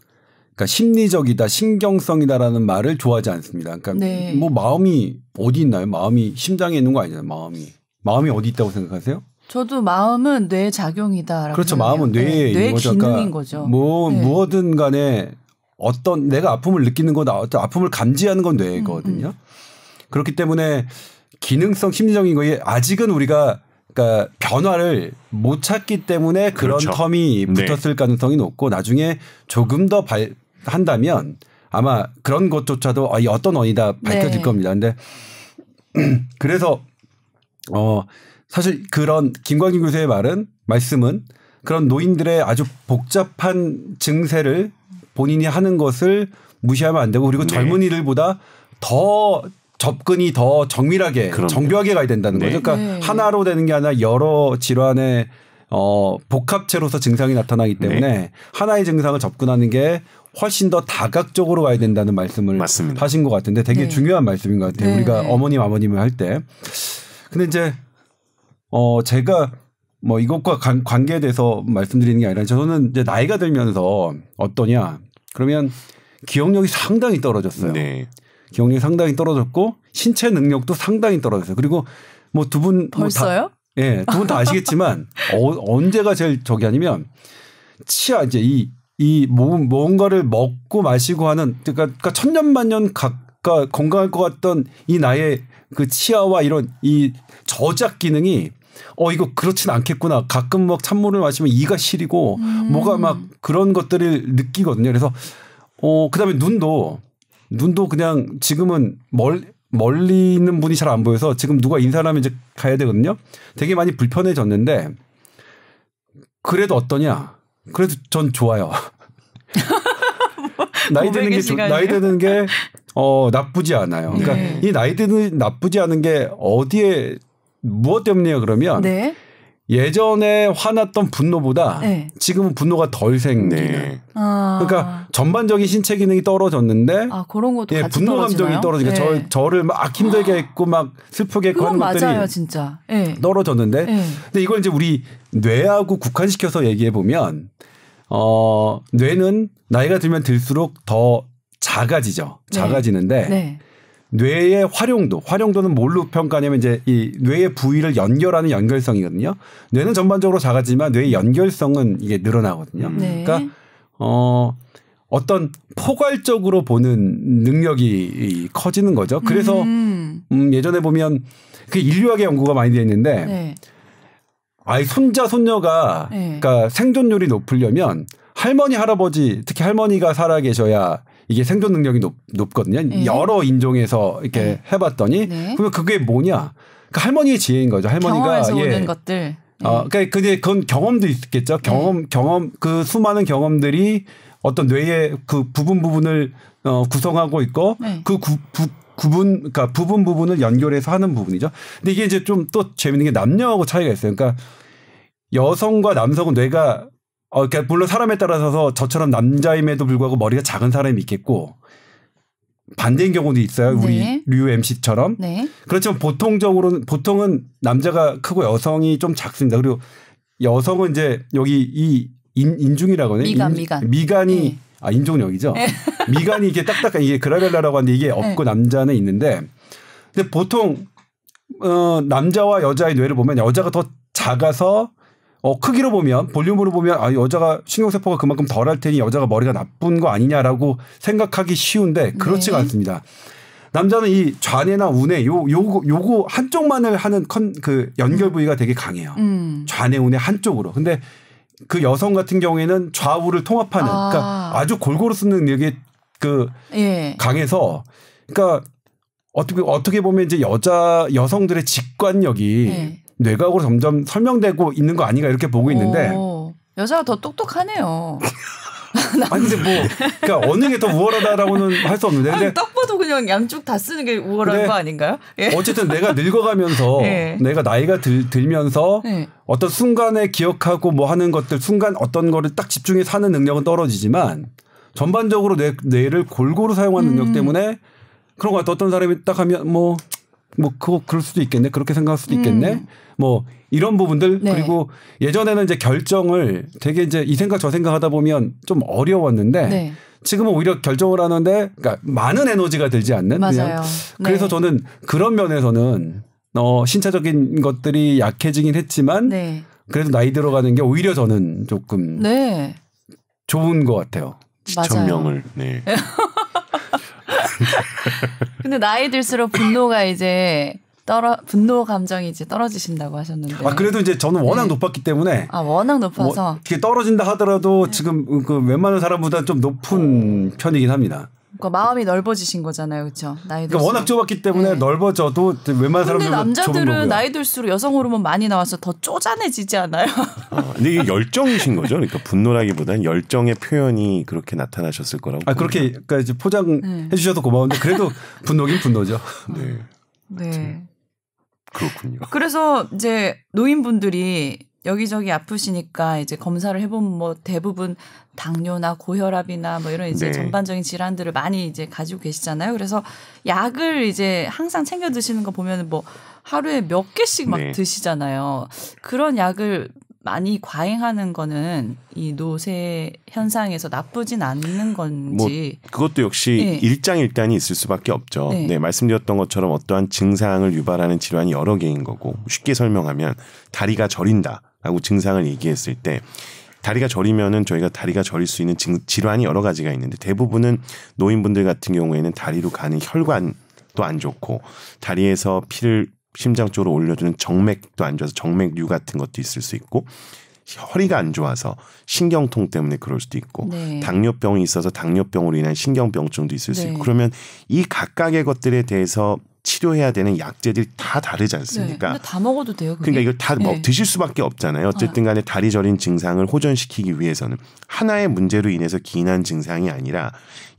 그러니까 심리적이다, 신경성이다라는 말을 좋아하지 않습니다. 그러니까 네. 뭐 마음이 어디 있나요? 마음이 심장에 있는 거 아니잖아요. 마음이 어디 있다고 생각하세요? 저도 마음은 뇌 작용이다라고 그렇죠. 생각해요. 마음은 뇌에 뇌 있는 거죠. 기능인 그러니까 거죠. 뭐 네. 무엇든 간에 어떤 내가 아픔을 느끼는 거다, 어떤 아픔을 감지하는 건 뇌거든요. 그렇기 때문에 기능성 심리적인 거에 아직은 우리가 그러니까 변화를 못 찾기 때문에 그런 그렇죠. 텀이 붙었을 가능성이 높고 나중에 조금 더 한다면 아마 그런 것조차도 어떤 원이다 밝혀질 네. 겁니다. 근데 그래서 사실 그런 김광진 교수의 말씀은 그런 노인들의 아주 복잡한 증세를 본인이 하는 것을 무시하면 안 되고 그리고 네. 젊은이들보다 더 접근이 더 정밀하게 그럼요. 정교하게 가야 된다는 네. 거죠. 그러니까 네. 하나로 되는 게 아니라 여러 질환의 복합체로서 증상이 나타나기 때문에 네. 하나의 증상을 접근하는 게 훨씬 더 다각적으로 가야 된다는 말씀을 맞습니다. 하신 것 같은데 되게 네. 중요한 말씀인 것 같아요. 네. 우리가 어머님 아버님을 할 때. 근데 이제 제가 뭐 이것과 관계에 대해서 말씀드리는 게 아니라 저는 이제 나이가 들면서 어떠냐 그러면 기억력이 상당히 떨어졌어요. 네. 기억력이 상당히 떨어졌고 신체 능력도 상당히 떨어졌어요. 그리고 뭐 두 분 벌써요? 예, 두 분 다 아시겠지만 언제가 제일 저기 아니면 치아 이제 이 뭔가를 먹고 마시고 하는 그러니까 천년만년 가까 건강할 것 같던 이 나의 그 치아와 이런 이 저작 기능이 이거 그렇진 않겠구나. 가끔 막 찬물을 마시면 이가 시리고 뭐가 막 그런 것들을 느끼거든요. 그래서 그다음에 눈도 그냥 지금은 멀리 있는 분이 잘 안 보여서 지금 누가 인사를 하면 이제 가야 되거든요. 되게 많이 불편해졌는데 그래도 어떠냐? 그래도 전 좋아요. 나이 드는 게 나쁘지 않아요. 그러니까 네. 이 나이 드는 나쁘지 않은 게 어디에 무엇 때문이에요? 그러면 네. 예전에 화났던 분노보다 네. 지금은 분노가 덜 생기는. 네. 그러니까 전반적인 신체 기능이 떨어졌는데 그런 것도 예, 같이 분노 떨어지나요? 감정이 떨어지니까 네. 저를 막 힘들게 했고 막 슬프게 했고 그건 하는 것들이 맞아요, 진짜. 네. 떨어졌는데 네. 근데 이걸 이제 우리 뇌하고 국한시켜서 얘기해 보면 뇌는 나이가 들면 들수록 더 작아지죠. 네. 작아지는데 네. 뇌의 활용도는 뭘로 평가하냐면 이제 이 뇌의 부위를 연결하는 연결성이거든요. 뇌는 전반적으로 작아지만 뇌의 연결성은 이게 늘어나거든요. 네. 그러니까 어떤 포괄적으로 보는 능력이 커지는 거죠. 그래서 예전에 보면 그 인류학의 연구가 많이 되어 있는데 네. 아이 손자 손녀가 네. 그러니까 생존율이 높으려면 할머니 할아버지 특히 할머니가 살아 계셔야 이게 생존 능력이 높거든요. 네. 여러 인종에서 이렇게 네. 해봤더니 네. 그러면 그게 뭐냐? 그러니까 할머니의 지혜인 거죠. 할머니가 경험에서 오는 것들. 그러니까 그건 경험도 있겠죠. 경험 그 수많은 경험들이 어떤 뇌의 그 부분을 구성하고 있고 네. 그 그러니까 부분을 연결해서 하는 부분이죠. 근데 이게 이제 좀 또 재밌는 게 남녀하고 차이가 있어요. 그러니까 여성과 남성은 뇌가 그러니까 물론 사람에 따라서 저처럼 남자임에도 불구하고 머리가 작은 사람이 있겠고 반대인 경우도 있어요. 우리 네. 류 MC처럼. 네. 그렇지만 보통은 남자가 크고 여성이 좀 작습니다. 그리고 여성은 이제 여기 이 인중이라고 하네요. 미간이 네. 인중은 여기죠. 네. 미간이 이게 딱딱한 이게 그라벨라라고 하는데 이게 없고 네. 남자는 있는데 근데 보통 남자와 여자의 뇌를 보면 여자가 더 작아서 크기로 보면 볼륨으로 보면 여자가 신경세포가 그만큼 덜할 테니 여자가 머리가 나쁜 거 아니냐라고 생각하기 쉬운데 그렇지가 네. 않습니다. 남자는 이 좌뇌나 우뇌 요거 한쪽만을 하는 그 연결 부위가 되게 강해요. 좌뇌 우뇌 한쪽으로. 근데 그 여성 같은 경우에는 좌우를 통합하는 그러니까 아주 골고루 쓰는 능력이 예. 강해서 그러니까 어떻게 보면 이제 여성들의 직관력이 예. 뇌각으로 점점 설명되고 있는 거 아닌가 이렇게 보고 있는데 여자가 더 똑똑하네요. 아니 근데 그러니까 어느 게 더 우월하다라고는 할 수 없는데 근데 딱 봐도 그냥 양쪽 다 쓰는 게 우월한 거 아닌가요? 예. 어쨌든 내가 늙어가면서 예. 내가 나이가 들면서 예. 어떤 순간에 기억하고 뭐 하는 것들 순간 어떤 거를 딱 집중해서 하는 능력은 떨어지지만 전반적으로 뇌를 골고루 사용하는 능력 때문에 그런 것 같아. 어떤 사람이 딱 하면 그럴 수도 있겠네. 그렇게 생각할 수도 있겠네. 이런 부분들. 네. 그리고 예전에는 이제 결정을 되게 이제 이 생각 저 생각 하다 보면 좀 어려웠는데 네. 지금은 오히려 결정을 하는데 그러니까 많은 에너지가 들지 않는. 맞아요. 그냥 그래서 네. 저는 그런 면에서는 신체적인 것들이 약해지긴 했지만 네. 그래도 나이 들어가는 게 오히려 저는 조금 네. 좋은 것 같아요. 지천명을. 네. 근데 나이 들수록 분노가 이제 분노 감정이 이제 떨어지신다고 하셨는데. 그래도 이제 저는 워낙 네. 높았기 때문에. 워낙 높아서. 이게 떨어진다 하더라도 네. 지금 웬만한 사람보다 좀 높은 편이긴 합니다. 그러니까 마음이 넓어지신 거잖아요, 그렇죠? 나이 들수록. 그러니까 워낙 좁았기 때문에 네. 넓어져도 웬만한 사람들보다 좁은 남자들은 나이 들수록 여성 호르몬 많이 나와서 더 쪼잔해지지 않아요? 근데 이게 열정이신 거죠? 그러니까 분노라기보다는 열정의 표현이 그렇게 나타나셨을 거라고. 그렇게 그러니까 이제 포장해 주셔서 고마운데 그래도 분노긴 분노죠. 네. 네. 그렇군요. 그래서 이제 노인분들이 여기저기 아프시니까 이제 검사를 해보면 대부분 당뇨나 고혈압이나 이런 이제 네. 전반적인 질환들을 많이 이제 가지고 계시잖아요. 그래서 약을 이제 항상 챙겨 드시는 거 보면 하루에 몇 개씩 막 네. 드시잖아요. 그런 약을 많이 과잉하는 거는 이 노쇠 현상에서 나쁘진 않는 건지. 그것도 역시 네. 일장일단이 있을 수밖에 없죠. 네. 네, 말씀드렸던 것처럼 어떠한 증상을 유발하는 질환이 여러 개인 거고 쉽게 설명하면 다리가 저린다라고 증상을 얘기했을 때 다리가 저리면은 저희가 다리가 저릴 수 있는 질환이 여러 가지가 있는데 대부분은 노인분들 같은 경우에는 다리로 가는 혈관도 안 좋고 다리에서 피를 심장 쪽으로 올려주는 정맥도 안 좋아서 정맥류 같은 것도 있을 수 있고 허리가 안 좋아서 신경통 때문에 그럴 수도 있고 네. 당뇨병이 있어서 당뇨병으로 인한 신경병증도 있을 수 있고 그러면 이 각각의 것들에 대해서 치료해야 되는 약제들이 다 다르지 않습니까? 네. 근데 다 먹어도 돼요. 그게? 그러니까 이걸 다 드실 수밖에 없잖아요. 어쨌든 간에 다리 저린 증상을 호전시키기 위해서는 하나의 문제로 인해서 기인한 증상이 아니라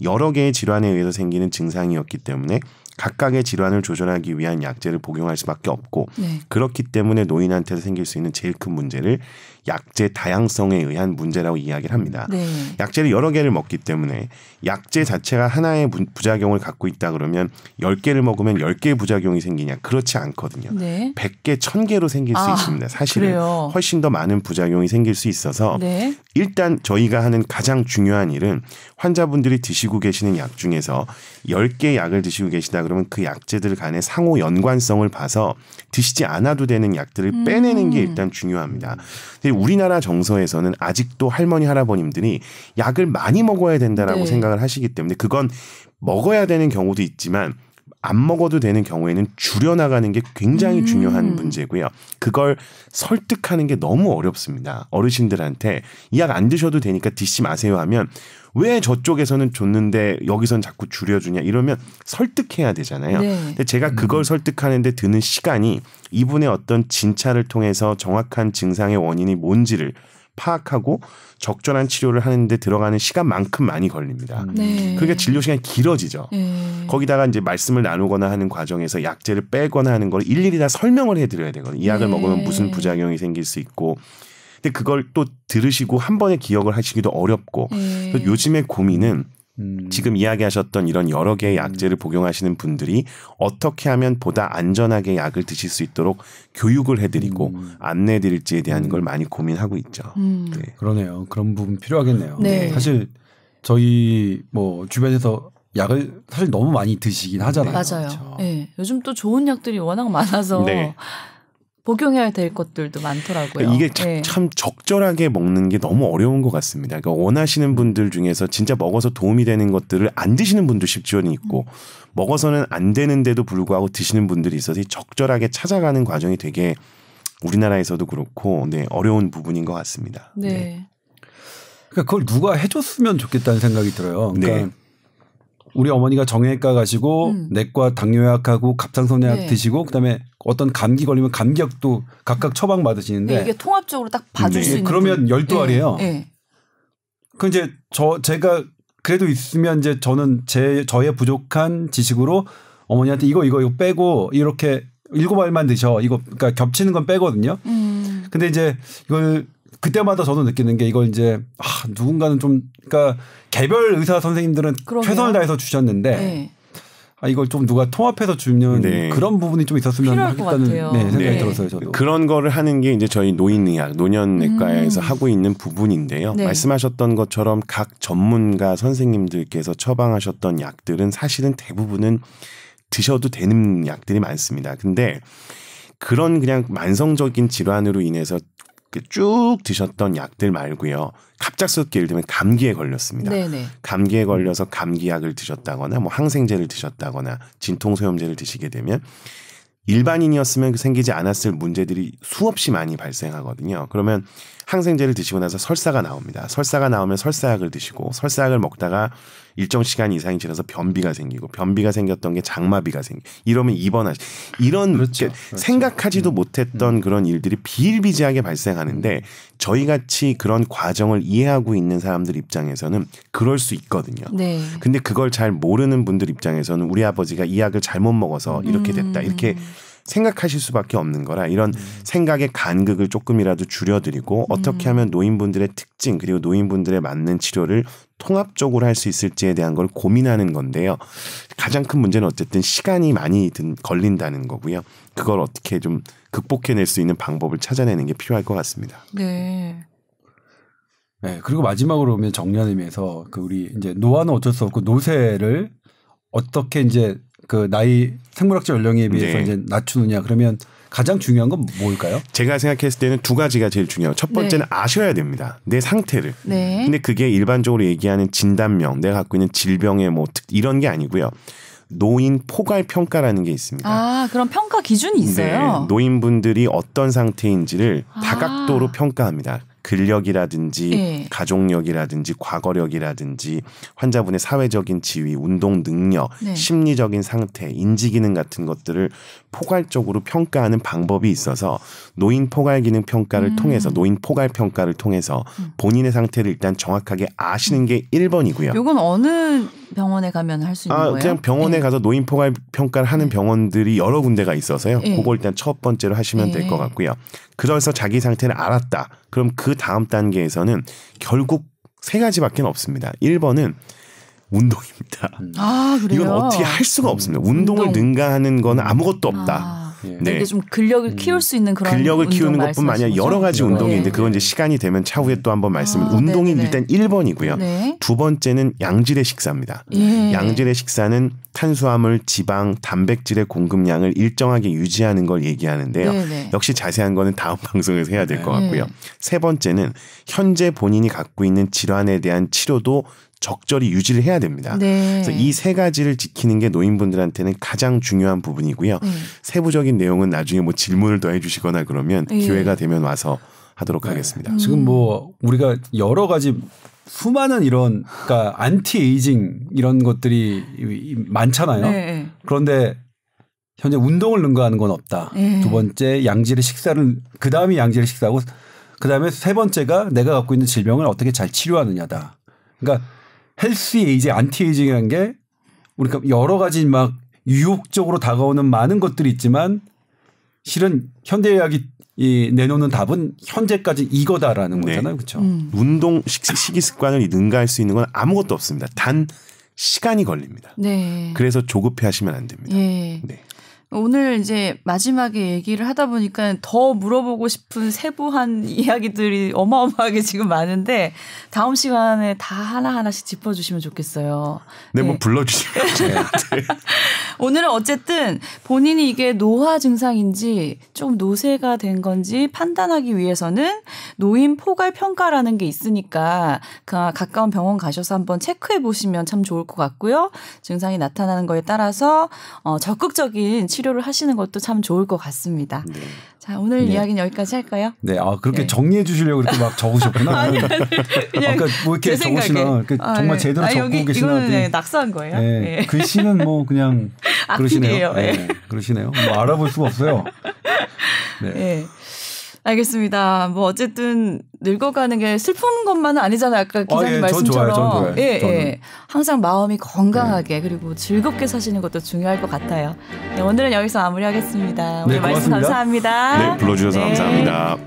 여러 개의 질환에 의해서 생기는 증상이었기 때문에 각각의 질환을 조절하기 위한 약제를 복용할 수밖에 없고 네. 그렇기 때문에 노인한테서 생길 수 있는 제일 큰 문제를 약제 다양성에 의한 문제라고 이야기를 합니다. 네. 약제를 여러 개를 먹기 때문에 약제 자체가 하나의 부작용을 갖고 있다 그러면 10개를 먹으면 10개의 부작용이 생기냐? 그렇지 않거든요. 네. 100개, 1000개로 생길 수 있습니다. 사실은 그래요. 훨씬 더 많은 부작용이 생길 수 있어서 네. 일단 저희가 하는 가장 중요한 일은 환자분들이 드시고 계시는 약 중에서 10개의 약을 드시고 계시다 그러면 그 약제들 간의 상호 연관성을 봐서 드시지 않아도 되는 약들을 빼내는 게 일단 중요합니다. 근데 우리나라 정서에서는 아직도 할머니 할아버님들이 약을 많이 먹어야 된다라고 네. 생각을 하시기 때문에 그건 먹어야 되는 경우도 있지만 안 먹어도 되는 경우에는 줄여나가는 게 굉장히 중요한 문제고요. 그걸 설득하는 게 너무 어렵습니다. 어르신들한테 이 약 안 드셔도 되니까 드시지 마세요 하면 왜 저쪽에서는 줬는데 여기선 자꾸 줄여주냐 이러면 설득해야 되잖아요. 네. 근데 제가 그걸 설득하는데 드는 시간이 이분의 어떤 진찰을 통해서 정확한 증상의 원인이 뭔지를 파악하고 적절한 치료를 하는데 들어가는 시간만큼 많이 걸립니다. 네. 그러니까 진료 시간이 길어지죠. 네. 거기다가 이제 말씀을 나누거나 하는 과정에서 약제를 빼거나 하는 걸 일일이 다 설명을 해드려야 되거든요. 이 약을 네. 먹으면 무슨 부작용이 생길 수 있고 근데 그걸 또 들으시고 한 번에 기억을 하시기도 어렵고 요즘의 고민은 지금 이야기하셨던 이런 여러 개의 약제를 복용하시는 분들이 어떻게 하면 보다 안전하게 약을 드실 수 있도록 교육을 해드리고 안내해드릴지에 대한 걸 많이 고민하고 있죠. 네. 그러네요. 그런 부분 필요하겠네요. 네. 사실 저희 뭐 주변에서 약을 사실 너무 많이 드시긴 하잖아요. 맞아요. 그렇죠. 네. 요즘 또 좋은 약들이 워낙 많아서 네. 복용해야 될 것들도 많더라고요. 이게 네. 참 적절하게 먹는 게 너무 어려운 것 같습니다. 그러니까 원하시는 분들 중에서 진짜 먹어서 도움이 되는 것들을 안 드시는 분도 심지어는 있고 먹어서는 안 되는데도 불구하고 드시는 분들이 있어서 적절하게 찾아가는 과정이 되게 우리나라에서도 그렇고 네, 어려운 부분인 것 같습니다. 네. 네. 그러니까 그걸 누가 해줬으면 좋겠다는 생각이 들어요. 그러니까 네. 우리 어머니가 정형외과 가시고 내과 당뇨약하고 갑상선약 네. 드시고 그다음에 어떤 감기 걸리면 감기약도 각각 처방 받으시는데 네, 이게 통합적으로 딱 봐줄 네. 수 있는 그러면 12알이에요. 네. 그 이제 제가 그래도 있으면 이제 저는 저의 부족한 지식으로 어머니한테 이거 빼고 이렇게 7알만 드셔. 이거 그러니까 겹치는 건 빼거든요. 근데 이제 이걸 그때마다 저도 느끼는 게 이걸 이제 누군가는 좀 그러니까 개별 의사 선생님들은 그러게요. 최선을 다해서 주셨는데 네. 이걸 좀 누가 통합해서 주면 네. 그런 부분이 좀 있었으면 필요할 것 하겠다는 같아요. 생각이 네. 들었어요. 저도. 그런 거를 하는 게 이제 저희 노인의학, 노년내과에서 하고 있는 부분인데요. 네. 말씀하셨던 것처럼 각 전문가 선생님들께서 처방하셨던 약들은 사실은 대부분은 드셔도 되는 약들이 많습니다. 근데 그런 그냥 만성적인 질환으로 인해서 쭉 드셨던 약들 말고요. 갑작스럽게 예를 들면 감기에 걸렸습니다. 네네. 감기에 걸려서 감기약을 드셨다거나 뭐 항생제를 드셨다거나 진통소염제를 드시게 되면 일반인이었으면 생기지 않았을 문제들이 수없이 많이 발생하거든요. 그러면 항생제를 드시고 나서 설사가 나옵니다. 설사가 나오면 설사약을 드시고 설사약을 먹다가 일정 시간 이상이 지나서 변비가 생기고 변비가 생겼던 게 장마비가 생기고 이러면 입원하시 이런 그렇죠. 생각하지도 못했던 그런 일들이 비일비재하게 발생하는데 저희 같이 그런 과정을 이해하고 있는 사람들 입장에서는 그럴 수 있거든요. 네. 근데 그걸 잘 모르는 분들 입장에서는 우리 아버지가 이 약을 잘못 먹어서 이렇게 됐다. 이렇게 생각하실 수밖에 없는 거라 이런 생각의 간극을 조금이라도 줄여드리고 어떻게 하면 노인분들의 특징 그리고 노인분들에 맞는 치료를 통합적으로 할 수 있을지에 대한 걸 고민하는 건데요. 가장 큰 문제는 어쨌든 시간이 많이 걸린다는 거고요. 그걸 어떻게 좀 극복해낼 수 있는 방법을 찾아내는 게 필요할 것 같습니다. 네. 네. 그리고 마지막으로 보면 정리하는 의미에서 그 우리 이제 노화는 어쩔 수 없고 노쇠를 어떻게 이제 그 나이 생물학적 연령에 비해서 네. 이제 낮추느냐 그러면 가장 중요한 건 뭘까요? 제가 생각했을 때는 두 가지가 제일 중요해요. 첫 번째는 아셔야 됩니다. 내 상태를. 네. 근데 그게 일반적으로 얘기하는 진단명, 내가 갖고 있는 질병의 뭐 이런 게 아니고요. 노인 포괄 평가라는 게 있습니다. 아, 그런 평가 기준이 있어요. 네, 노인분들이 어떤 상태인지를 다각도로 평가합니다. 근력이라든지 네. 가족력이라든지 과거력이라든지 환자분의 사회적인 지위, 운동 능력, 네. 심리적인 상태, 인지기능 같은 것들을 포괄적으로 평가하는 방법이 있어서 노인 포괄 기능 평가를 통해서 노인 포괄 평가를 통해서 본인의 상태를 일단 정확하게 아시는 게 1번이고요. 요건 어느 병원에 가면 할 수 있는 거예요? 그냥 병원에 네. 가서 노인 포괄 평가를 하는 병원들이 여러 군데가 있어서요. 네. 그걸 일단 첫 번째로 하시면 될 것 같고요. 그래서 자기 상태를 알았다. 그럼 그 다음 단계에서는 결국 세 가지밖에 없습니다. 1번은 운동입니다. 아, 그래요? 이건 어떻게 할 수가 없습니다. 운동을 능가하는 건 아무것도 없다. 네. 이게 좀 근력을 키울 수 있는 그런 근력을 키우는 것뿐만 아니라 여러 가지 운동이 있는데 그건 이제 시간이 되면 차후에 또 한번 말씀을 운동이 네네네. 일단 1번이고요. 네. 두 번째는 양질의 식사입니다. 예. 양질의 식사는 탄수화물, 지방, 단백질의 공급량을 일정하게 유지하는 걸 얘기하는데요. 네네. 역시 자세한 거는 다음 방송에서 해야 될 것 같고요. 네. 세 번째는 현재 본인이 갖고 있는 질환에 대한 치료도 적절히 유지를 해야 됩니다. 네. 그래서 이 세 가지를 지키는 게 노인분들한테는 가장 중요한 부분이고요. 세부적인 내용은 나중에 뭐 질문을 더 해주시거나 그러면 기회가 되면 와서 하도록 하겠습니다. 지금 뭐 우리가 여러 가지 수많은 이런 그러니까 안티에이징 이런 것들이 많잖아요. 네. 그런데 현재 운동을 능가하는 건 없다. 네. 두 번째 양질의 식사를 그다음에 양질의 식사하고 그다음에 세 번째가 내가 갖고 있는 질병을 어떻게 잘 치료하느냐다. 그러니까 헬스 에이징, 안티 에이징이라는 게 우리가 여러 가지 막 유혹적으로 다가오는 많은 것들이 있지만 실은 현대의학이 내놓는 답은 현재까지 이거다라는 거잖아요. 그렇죠? 운동 식이 습관을 능가할 수 있는 건 아무것도 없습니다. 단 시간이 걸립니다. 네. 그래서 조급해 하시면 안 됩니다. 네. 오늘 이제 마지막에 얘기를 하다 보니까 더 물어보고 싶은 세부한 이야기들이 어마어마하게 지금 많은데 다음 시간에 다 하나하나씩 짚어주시면 좋겠어요. 네, 뭐 불러주시면 오늘은 어쨌든 본인이 이게 노화 증상인지 좀 노쇠가 된 건지 판단하기 위해서는 노인 포괄 평가라는 게 있으니까 그 가까운 병원 가셔서 한번 체크해 보시면 참 좋을 것 같고요. 증상이 나타나는 거에 따라서 적극적인 치료를 하시는 것도 참 좋을 것 같습니다. 네. 자, 오늘 이야기는 여기까지 할까요? 네, 그렇게 정리해 주시려고 이렇게 막 적으셨구나. 아니, 그냥 아까 뭐 이렇게 적으시나 정말 제대로 적고 계시나. 이거는 낙서한 거예요. 네, 네. 글씨는 뭐 그냥 그러시네요. 네. 그러시네요. 뭐 알아볼 수가 없어요. 네. 네. 알겠습니다. 뭐 어쨌든 늙어가는 게 슬픈 것만은 아니잖아요. 아까 기자님 말씀처럼. 전 좋아요. 예. 항상 마음이 건강하게 그리고 즐겁게 사시는 것도 중요할 것 같아요. 네, 오늘은 여기서 마무리하겠습니다. 오늘 말씀 감사합니다. 네, 불러주셔서 감사합니다.